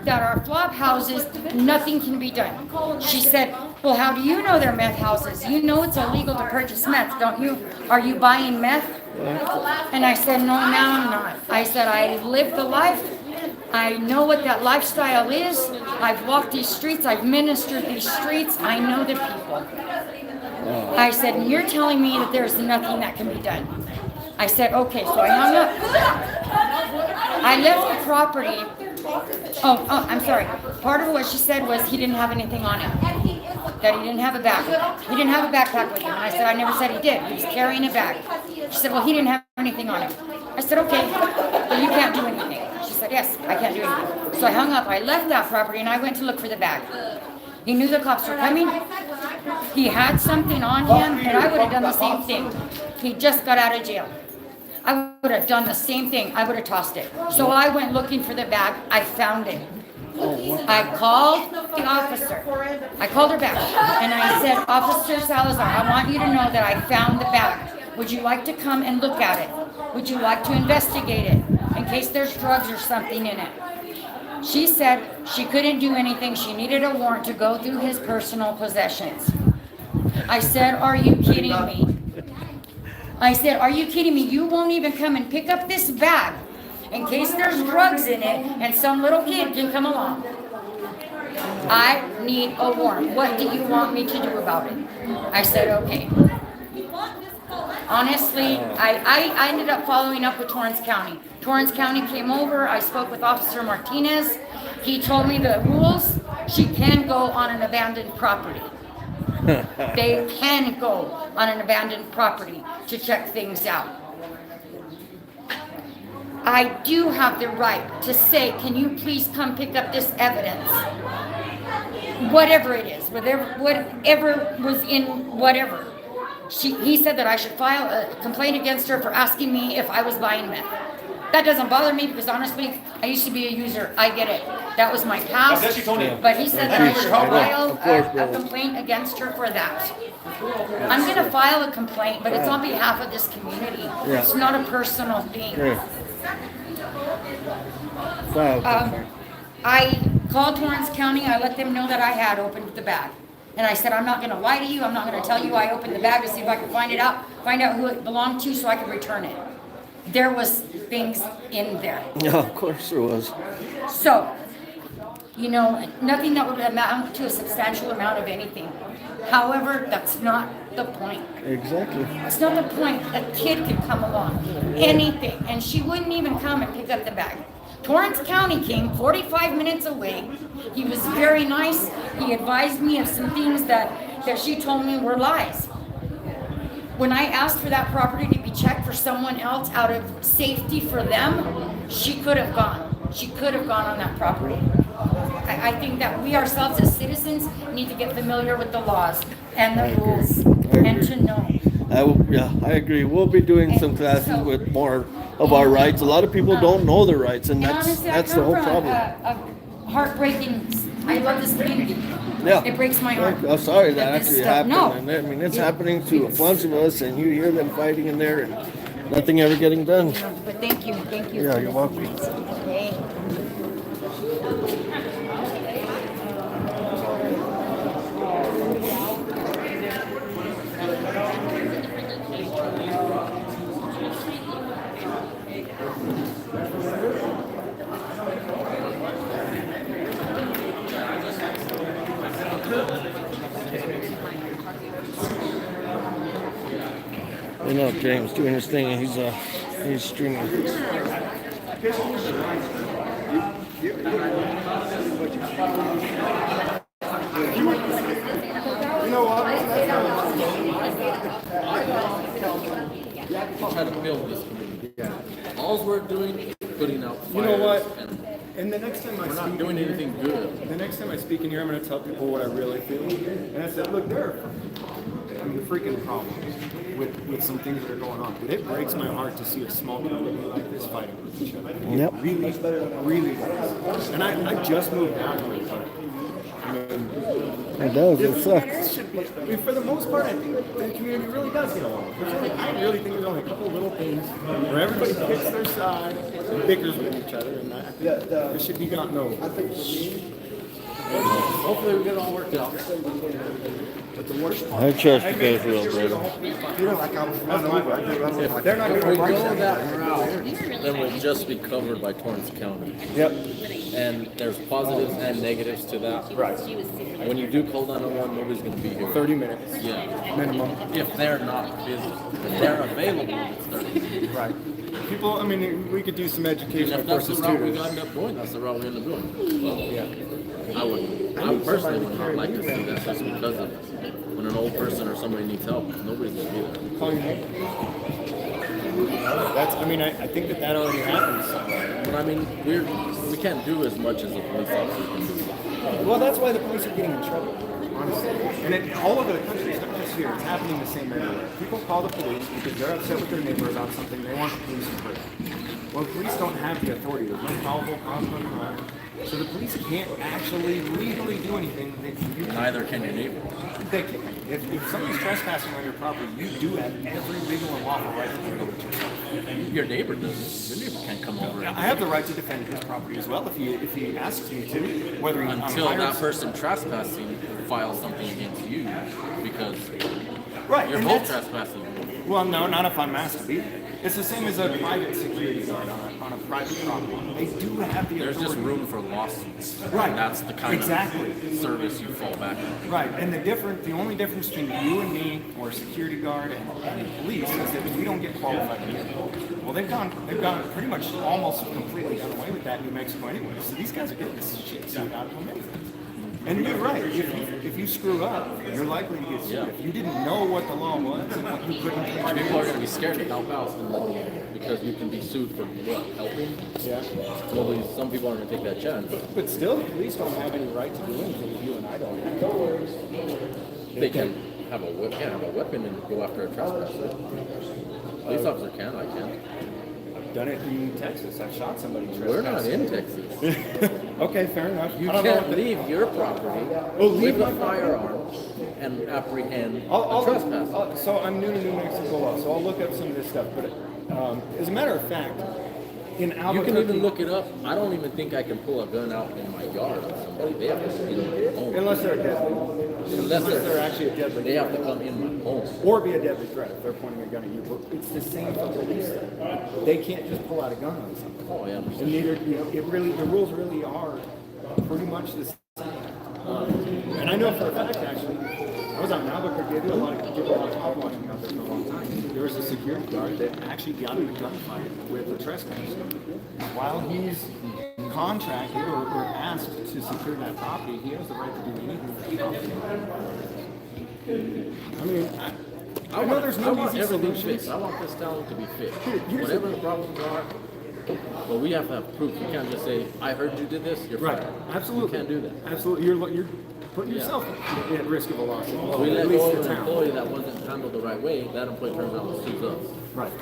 S16: that are flop houses, nothing can be done. She said, well, how do you know they're meth houses? You know it's illegal to purchase meth, don't you? Are you buying meth? And I said, no, ma'am, I'm not. I said, I live the life. I know what that lifestyle is. I've walked these streets. I've ministered these streets. I know the people. I said, and you're telling me that there's nothing that can be done. I said, okay, so I hung up. I left the property. Oh, I'm sorry. Part of what she said was he didn't have anything on him. That he didn't have a bag. He didn't have a backpack with him. And I said, I never said he did. He was carrying a bag. She said, well, he didn't have anything on him. I said, okay, well, you can't do anything. She said, yes, I can't do anything. So I hung up. I left that property and I went to look for the bag. He knew the cops were coming. He had something on him, and I would have done the same thing. He just got out of jail. I would have done the same thing. I would have tossed it. So I went looking for the bag. I found it. I called the officer. I called her back, and I said, Officer Salazar, I want you to know that I found the bag. Would you like to come and look at it? Would you like to investigate it in case there's drugs or something in it? She said she couldn't do anything. She needed a warrant to go through his personal possessions. I said, are you kidding me? I said, are you kidding me? You won't even come and pick up this bag in case there's drugs in it and some little kid can come along. I need a warrant. What do you want me to do about it? I said, okay. Honestly, I ended up following up with Torrance County. Torrance County came over. I spoke with Officer Martinez. He told me the rules. She can go on an abandoned property. They can go on an abandoned property to check things out. I do have the right to say, can you please come pick up this evidence? Whatever it is, whatever was in whatever. He said that I should file a complaint against her for asking me if I was buying meth. That doesn't bother me because honestly, I used to be a user. I get it. That was my past. But he said that I should file a complaint against her for that. I'm going to file a complaint, but it's on behalf of this community. It's not a personal thing. I called Torrance County. I let them know that I had opened the bag. And I said, I'm not going to lie to you. I'm not going to tell you I opened the bag to see if I could find out who it belonged to so I could return it. There was things in there.
S2: Yeah, of course there was.
S16: So, nothing that would amount to a substantial amount of anything. However, that's not the point.
S2: Exactly.
S16: It's not the point. A kid could come along, anything, and she wouldn't even come and pick up the bag. Torrance County came 45 minutes away. He was very nice. He advised me of some things that she told me were lies. When I asked for that property to be checked for someone else out of safety for them, she could have gone. She could have gone on that property. I think that we ourselves as citizens need to get familiar with the laws and the rules and to know.
S2: I agree. We'll be doing some classes with more of our rights. A lot of people don't know their rights, and that's the whole problem.
S16: Heartbreaking. I love this community.
S2: Yeah.
S16: It breaks my heart.
S2: I'm sorry that actually happened.
S16: No.
S2: And I mean, it's happening to a bunch of us, and you hear them fighting in there, and nothing ever getting done.
S16: But thank you.
S2: Yeah, you're welcome.
S16: Okay.
S2: James doing his thing, and he's streaming.
S4: Try to build this community. All we're doing is putting out fires.
S7: You know what? And the next time
S4: we're not doing anything good.
S7: The next time I speak in here, I'm going to tell people what I really feel. And I said, look, there are freaking problems with some things that are going on. But it breaks my heart to see a small community like this fighting with each other.
S2: Yep.
S7: Really does. And I just moved down here.
S2: It does. It sucks.
S7: For the most part, I think the community really does get along. I really think there's only a couple of little things where everybody picks their side and bickers with each other, and I think it should be gotten over.
S4: Hopefully we get it all worked out.
S1: But the worst part.
S2: I trust you guys real, brother.
S1: Feeling like I was run over. I get run over.
S4: If
S1: They're not
S4: we
S1: gonna
S4: go
S1: write
S4: that
S1: that.
S4: route, then we'll just be covered by Torrance County.
S1: Yep.
S4: And there's positives and negatives to that.
S1: Right.
S4: When you do call 911, nobody's going to be here.
S1: 30 minutes.
S4: Yeah.
S1: Minimum.
S4: If they're not busy. If they're available, it's 30 minutes.
S1: Right. People, I mean, we could do some education,
S4: If
S1: of
S4: that's
S1: course,
S4: the
S1: as
S4: route we
S1: tutors.
S4: end up going, that's the route we end up going. Well,
S1: Yeah.
S4: I personally would not like to see that just because of when an old person or somebody needs help, nobody's going to be there.
S1: Call your name. That's, I mean, I think that already happens.
S4: But I mean, we can't do as much as a police officer can do.
S1: Well, that's why the police are getting in trouble, honestly. And all over the country, it's not just here, it's happening the same everywhere. People call the police because they're upset with their neighbor about something, they want the police to hurt. Well, the police don't have the authority, there's no probable cause of a crime. So the police can't actually legally do anything.
S4: Neither can your neighbor.
S1: They can. If somebody's trespassing on your property, you do have every legal and lawful right to defend yourself.
S4: Your neighbor doesn't. Your neighbor can't come over.
S1: I have the right to defend his property as well if he asks me to. Whether he,
S4: Until that person trespassing files something against you because you're both trespassing.
S1: Well, no, not if I'm asked to be. It's the same as a private security guard on a private property. They do have the authority.
S4: There's just room for lawsuits.
S1: Right.
S4: That's the kind of service you fall back on.
S1: Right. And the only difference between you and me, or a security guard and police, is that we don't get qualified people. Well, they've gone pretty much almost completely done away with that in New Mexico anyway. So these guys are getting this shit sued out of them anyway. And you're right. If you screw up, you're likely to get sued. If you didn't know what the law was and what you couldn't do,
S4: People are going to be scared to help out because you can be sued for what? Helping?
S1: Yeah.
S4: Some people aren't going to take that chance.
S1: But still, the police don't have any right to do anything if you and I don't have. No worries.
S4: They can have a weapon and go after a trespasser. Police officer can, I can.
S1: I've done it in Texas. I've shot somebody.
S4: We're not in Texas.
S1: Okay, fair enough.
S4: You can't leave your property with a firearm and apprehend a trespasser.
S1: So I'm new to New Mexico law, so I'll look up some of this stuff. But as a matter of fact, in Albuquerque,
S4: you can even look it up. I don't even think I can pull a gun out in my yard on somebody. They have to be in my home.
S1: Unless they're deadly. Unless they're actually a deadly.
S4: They have to come in my home.
S1: Or be a deadly threat if they're pointing a gun at you. But it's the same for police. They can't just pull out a gun on somebody.
S4: Oh, yeah.
S1: And neither, the rules really are pretty much the same. And I know for a fact, actually, I was out in Albuquerque. I did a lot of top watching out there for a long time. There was a security guard that actually got in a gunfight with a trespasser. While he's contracted or asked to secure that property, he has the right to do anything. I mean, I know there's no easy
S4: everything
S1: solutions.
S4: fixed. I want this town to be fixed. Whatever the problems are, but we have to have proof. You can't just say, I heard you did this, you're fired.
S1: Absolutely.
S4: You can't do that.
S1: Absolutely. You're putting yourself at risk of a lawsuit.
S4: We let
S1: at least
S4: go
S1: the
S4: of an
S1: town.
S4: employee that wasn't handled the right way, that employee turns out and sues us.
S1: Right.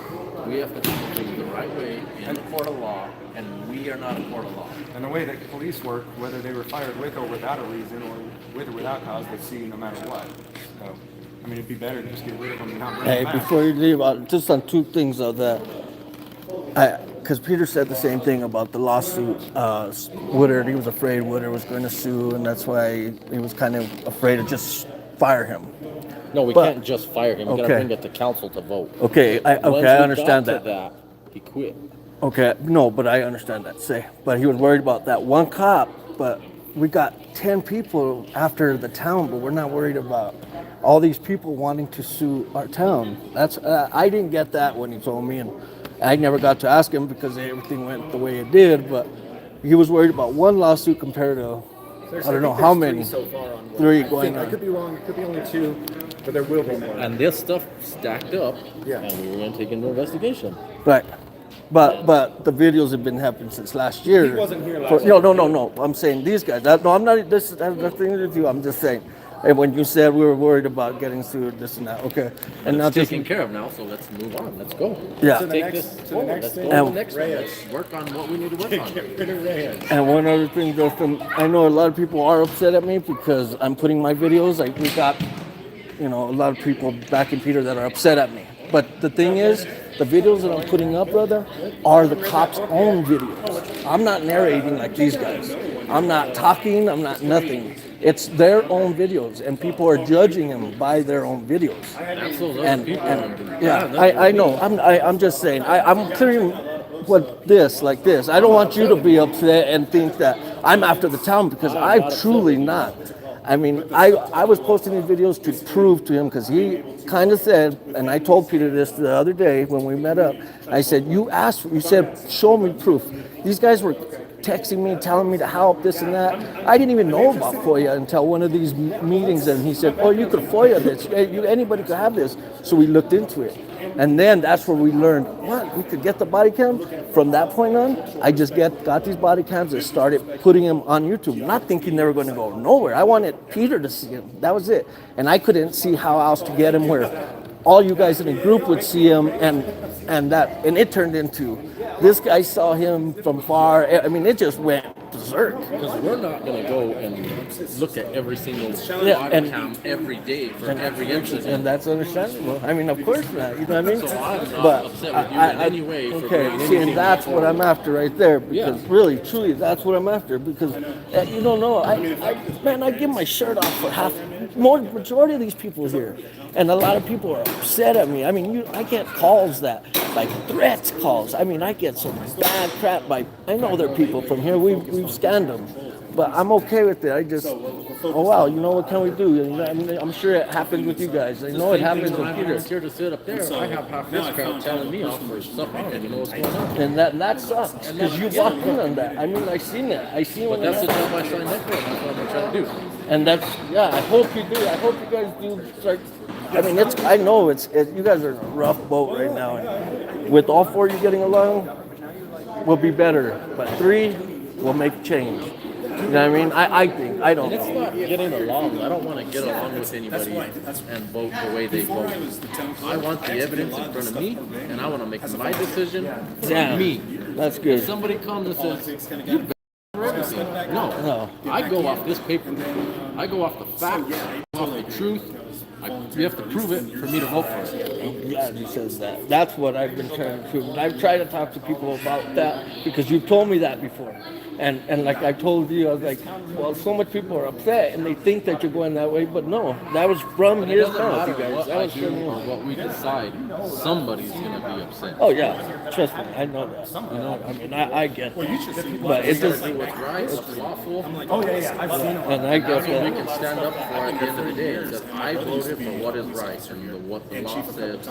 S4: We have to handle things the right way in a court of law, and we are not a court of law.
S1: And the way that police work, whether they were fired with or without a reason, or with or without cause, they see no matter what. So, I mean, it'd be better to just get rid of them and not bring them
S2: Hey,
S1: back.
S2: before you leave, just on two things of that. Because Peter said the same thing about the lawsuit. Woodard, he was afraid Woodard was going to sue, and that's why he was kind of afraid to just fire him.
S4: No, we can't just fire him. We gotta
S2: Okay.
S4: bring it to council to vote.
S2: Okay, I understand
S4: Once we got
S2: that.
S4: to he quit.
S2: Okay, no, but I understand that. But he was worried about that one cop. But we got 10 people after the town, but we're not worried about all these people wanting to sue our town. That's I didn't get that when he told me, and I never got to ask him because everything went the way it did. But he was worried about one lawsuit compared to I don't know how many.
S1: So far on one.
S2: Three
S1: I
S2: going
S1: think, I
S2: on.
S1: could be wrong. It could be only 2, but there will be more.
S4: And this stuff stacked up,
S1: Yeah.
S4: and we were gonna take into investigation.
S2: Right. But the videos have been happening since last year.
S1: He wasn't here last year.
S2: No. I'm saying these guys. No, I'm not. This has nothing to do with you. I'm just saying. And when you said we were worried about getting sued, this and that, okay. And
S4: It's
S2: now just
S4: taken care of now, so let's move on. Let's go.
S2: Yeah.
S4: Let's
S2: To the
S4: take
S1: next-
S4: this
S1: to the
S4: forward.
S1: next
S4: Let's go
S1: thing.
S4: to the
S2: And-
S4: next one. Let's work on what we need to work on.
S1: Get rid of Reyes.
S2: And one other thing, Justin, I know a lot of people are upset at me because I'm putting my videos. Like we got, a lot of people backing Peter that are upset at me. But the thing is, the videos that I'm putting up, brother, are the cops' own videos. I'm not narrating like these guys. I'm not talking, I'm not nothing. It's their own videos, and people are judging them by their own videos. I know. I'm just saying. I'm clearing like this. I don't want you to be upset and think that I'm after the town, because I'm truly not. I mean, I was posting these videos to prove to him, because he kind of said, and I told Peter this the other day when we met up, I said, you said, show me proof. These guys were texting me, telling me to help, this and that. I didn't even know about FOIA until one of these meetings, and he said, oh, you could FOIA this. Anybody could have this. So we looked into it. And then that's where we learned, what, we could get the body cam? From that point on, I just got these body cams and started putting them on YouTube, not thinking they were going to go nowhere. I wanted Peter to see them. That was it. And I couldn't see how else to get them where all you guys in the group would see him, and it turned into, this guy saw him from far. I mean, it just went berserk.
S17: Because we're not going to go and look at every single body cam every day for every incident.
S2: And that's understandable. I mean, of course not. You know what I mean?
S17: So I'm not upset with you in any way.
S2: Okay, see, and that's what I'm after right there. Because really, truly, that's what I'm after. Because you don't know, I give my shirt off for majority of these people here. And a lot of people are upset at me. I mean, I get calls like threats calls. I mean, I get some bad crap I know they're people from here. We've scanned them. But I'm okay with it. I just, oh wow, you know, what can we do? I mean, I'm sure it happens with you guys. I know it happens with Peter.
S17: I'm here to sit up there. I have half this crowd telling me off for stuff I don't even know what's going on.
S2: And that sucks, because you walked in on that. I mean, I seen it.
S17: But that's the job I signed up for. That's what I'm trying to do.
S2: And I hope you do. I hope you guys do start. I mean, I know you guys are in a rough boat right now. And with all four of you getting along, we'll be better. But 3 will make change. You know what I mean? I think. I don't know.
S17: It's not getting along. I don't want to get along with anybody and vote the way they vote. I want the evidence in front of me, and I want to make my decision for me.
S2: That's good.
S17: If somebody comes and says, you for everything. No. I go off this paper. I go off the facts, off the truth. You have to prove it for me to vote for it.
S2: I'm glad he says that. That's what I've been trying to prove. And I've tried to talk to people about that, because you told me that before. And like I told you, I was like, well, so much people are upset and they think that you're going that way, but no, that was from his mouth, you guys. That was from
S17: or what we decide, somebody's going to be upset.
S2: Oh yeah, trust me, I know that. I mean, I get that. But it's just
S17: what's right, what's lawful.
S7: Oh yeah, I've seen them.
S2: And I
S17: That's
S2: get
S17: what we
S2: that.
S17: can stand up for at the end of the day. Is that I voted for what is right and what the law says.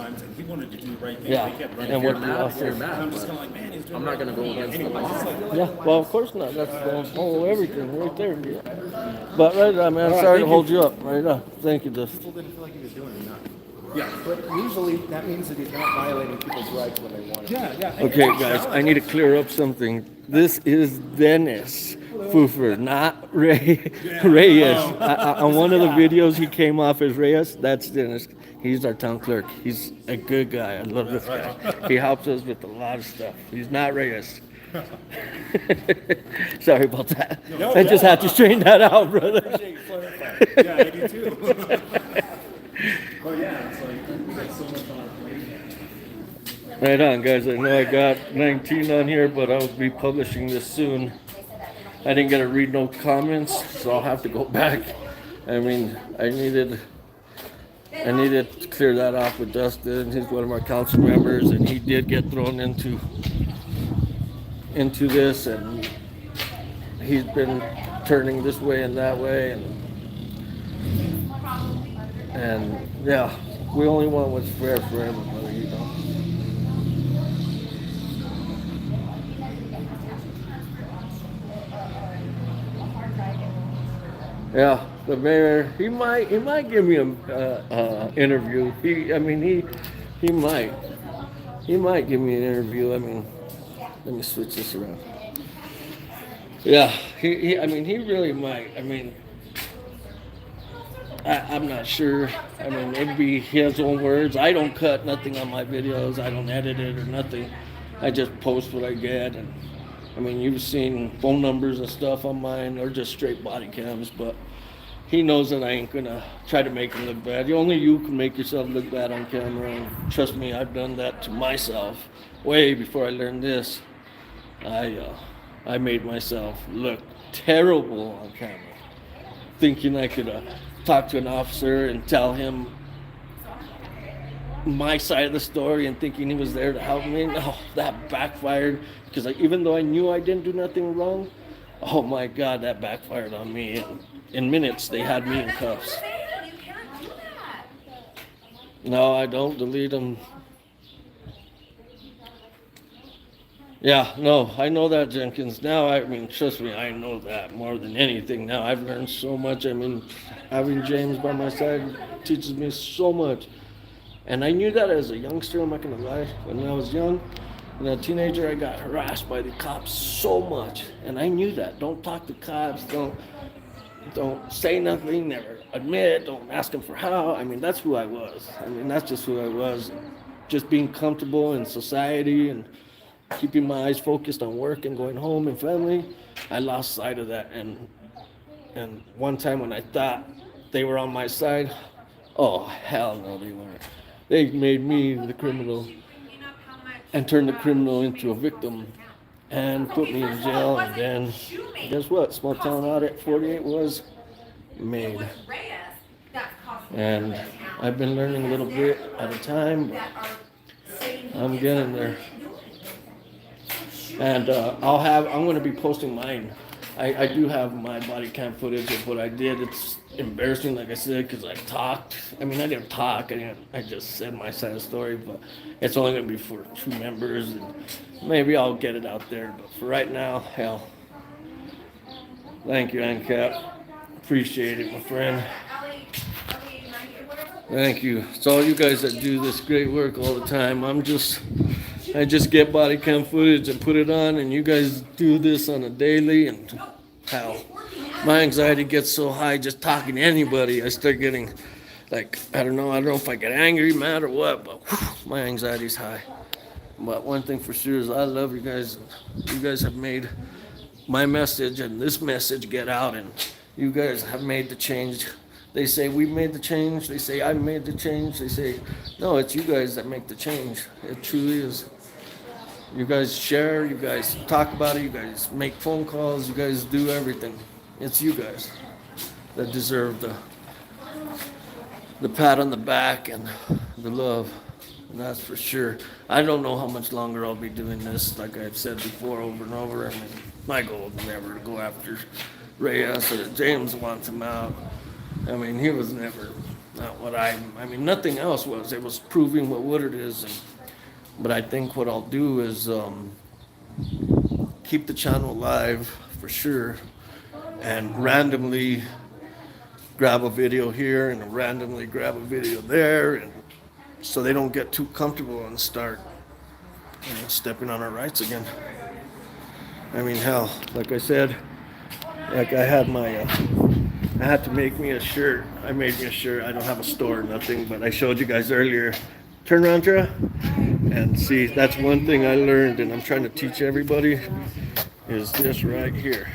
S2: Yeah, and what the law
S17: You're
S2: says.
S17: mad, but I'm not going to go against the law.
S2: Yeah, well, of course not. That's the whole everything right there. Yeah. But right on, man. I'm sorry to hold you up. Right on. Thank you, Dustin.
S7: People didn't feel like he was doing it. Yeah, but usually that means that he's not violating people's rights when they want it. Yeah.
S2: Okay, guys, I need to clear up something. This is Dennis Pfuffer, not Reyes. On one of the videos, he came off as Reyes. That's Dennis. He's our town clerk. He's a good guy. I love this guy. He helps us with a lot of stuff. He's not Reyes. Sorry about that. I just had to straighten that out, brother.
S7: Yeah, I do too. But yeah, it's like so much fun.
S2: Right on, guys. I know I got 19 on here, but I'll be publishing this soon. I didn't get to read no comments, so I'll have to go back. I mean, I needed to clear that off with Dustin. He's one of our council members, and he did get thrown into this, and he's been turning this way and that way, and yeah, we only want what's fair for everybody, you know. Yeah, the mayor, he might give me a interview. He might give me an interview. I mean, let me switch this around. Yeah, he really might. I mean, I'm not sure. I mean, maybe his own words. I don't cut nothing on my videos. I don't edit it or nothing. I just post what I get. And I mean, you've seen phone numbers and stuff on mine, or just straight body cams. But he knows that I ain't gonna try to make him look bad. Only you can make yourself look bad on camera. And trust me, I've done that to myself way before I learned this. I made myself look terrible on camera, thinking I could talk to an officer and tell him my side of the story and thinking he was there to help me. No, that backfired because even though I knew I didn't do nothing wrong, oh my God, that backfired on me. In minutes, they had me in cuffs. No, I don't delete them. Yeah, no, I know that, Jenkins. Now, I mean, trust me, I know that more than anything. Now, I've learned so much. I mean, having James by my side teaches me so much. And I knew that as a youngster, I'm not gonna lie. When I was young and a teenager, I got harassed by the cops so much. And I knew that. Don't talk to cops, don't say nothing, never admit, don't ask them for help. I mean, that's who I was. I mean, that's just who I was. Just being comfortable in society and keeping my eyes focused on work and going home and family. I lost sight of that. And one time when I thought they were on my side, oh, hell no, they weren't. They made me the criminal and turned the criminal into a victim and put me in jail. And then, guess what? Small town audit 48 was made. And I've been learning a little bit at a time, but I'm getting there. And I'm going to be posting mine. I do have my body cam footage of what I did. It's embarrassing, like I said, because I talked. I mean, I didn't talk. I just said my side of the story, but it's only going to be for 2 members, and maybe I'll get it out there. But for right now, hell, thank you, ANCAP. Appreciate it, my friend. Thank you. It's all you guys that do this great work all the time. I just get body cam footage and put it on, and you guys do this on a daily, and hell, my anxiety gets so high just talking to anybody. I start getting like, I don't know if I get angry, mad, or what, but whew, my anxiety's high. But one thing for sure is I love you guys. You guys have made my message and this message get out, and you guys have made the change. They say we made the change. They say I made the change. They say, no, it's you guys that make the change. It truly is. You guys share, you guys talk about it, you guys make phone calls, you guys do everything. It's you guys that deserve the pat on the back and the love. And that's for sure. I don't know how much longer I'll be doing this. Like I've said before over and over, I mean, my goal is never to go after Reyes or James wants him out. I mean, he was never not what I mean, nothing else was. It was proving what Woodard is. But I think what I'll do is keep the channel alive for sure, and randomly grab a video here and randomly grab a video there, and so they don't get too comfortable and start stepping on our rights again. I mean, hell, like I said, like I had I had to make me a shirt. I made me a shirt. I don't have a store or nothing, but I showed you guys earlier. Turn around, Tara. And see, that's one thing I learned, and I'm trying to teach everybody, is this right here.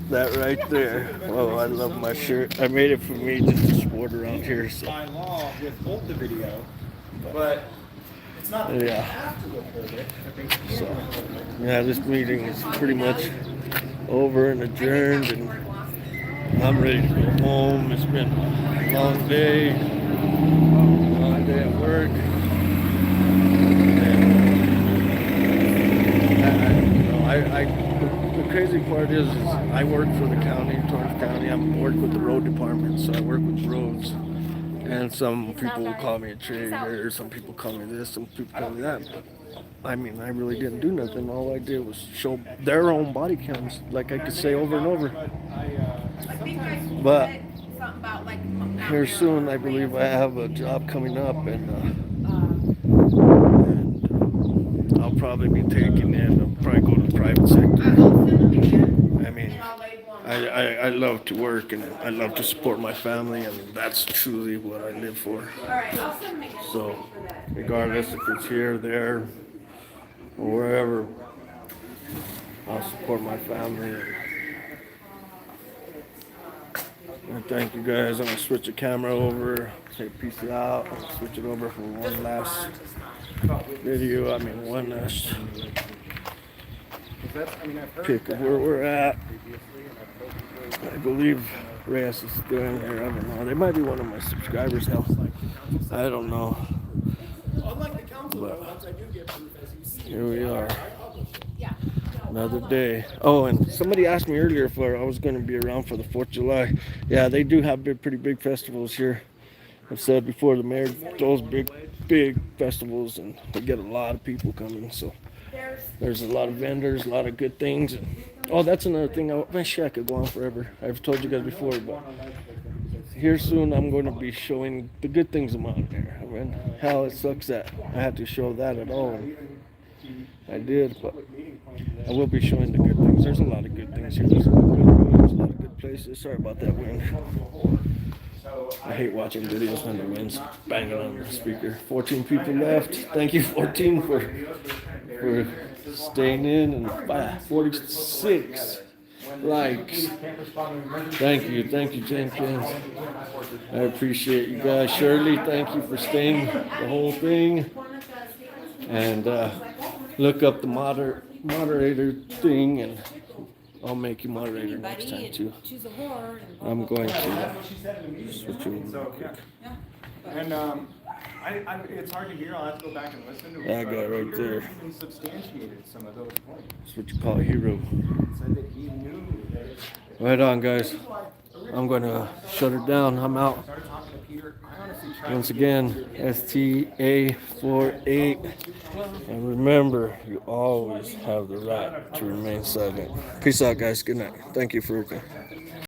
S2: That right there. Oh, I love my shirt. I made it for me just to sport around here. So.
S7: By law, withhold the video, but it's not that you have to withhold it. I think
S2: so, yeah, this meeting is pretty much over and adjourned, and I'm ready to go home. It's been a long day at work. The crazy part is I work for the county, Torrance County. I work with the road department, so I work with roads. And some people will call me a traitor, some people call me this, some people call me that. But I mean, I really didn't do nothing. All I did was show their own body cams, like I could say over and over. But here soon, I believe I have a job coming up, and I'll probably be taking in. I'll probably go to the private sector. I mean, I love to work and I love to support my family, and that's truly what I live for. So, regardless if it's here, there, or wherever, I'll support my family. And thank you guys. I'm gonna switch the camera over. Say peace out. I'll switch it over for one last video. I mean, one last pick of where we're at. I believe Reyes is still in here. I don't know. They might be one of my subscribers. Hell, I don't know. But here we are. Another day. Oh, and somebody asked me earlier if I was going to be around for the 4th of July. Yeah, they do have pretty big festivals here. I've said before, the mayor throws big festivals, and we get a lot of people coming. So there's a lot of vendors, a lot of good things. And, oh, that's another thing. I could go on forever. I've told you guys before, but here soon I'm going to be showing the good things of Mountainair. I mean, hell, it sucks that I had to show that at all. I did, but I will be showing the good things. There's a lot of good things here. There's a lot of good rooms, a lot of good places. Sorry about that wind. I hate watching videos when the wind's banging on the speaker. 14 people left. Thank you, 14, for staying in, and 46 likes. Thank you, Jenkins. I appreciate you guys. Shirley, thank you for staying the whole thing. And look up the moderator thing, and I'll make you moderator next time too. I'm going to switch over real quick.
S7: And it's hard to hear. I'll have to go back and listen to it.
S2: That guy right there.
S7: Even substantiated some of those points.
S2: That's what you call a hero.
S7: Said that he knew that.
S2: Right on, guys. I'm going to shut it down. I'm out. Once again, STA48. And remember, you always have the right to remain silent. Peace out, guys. Good night. Thank you for working.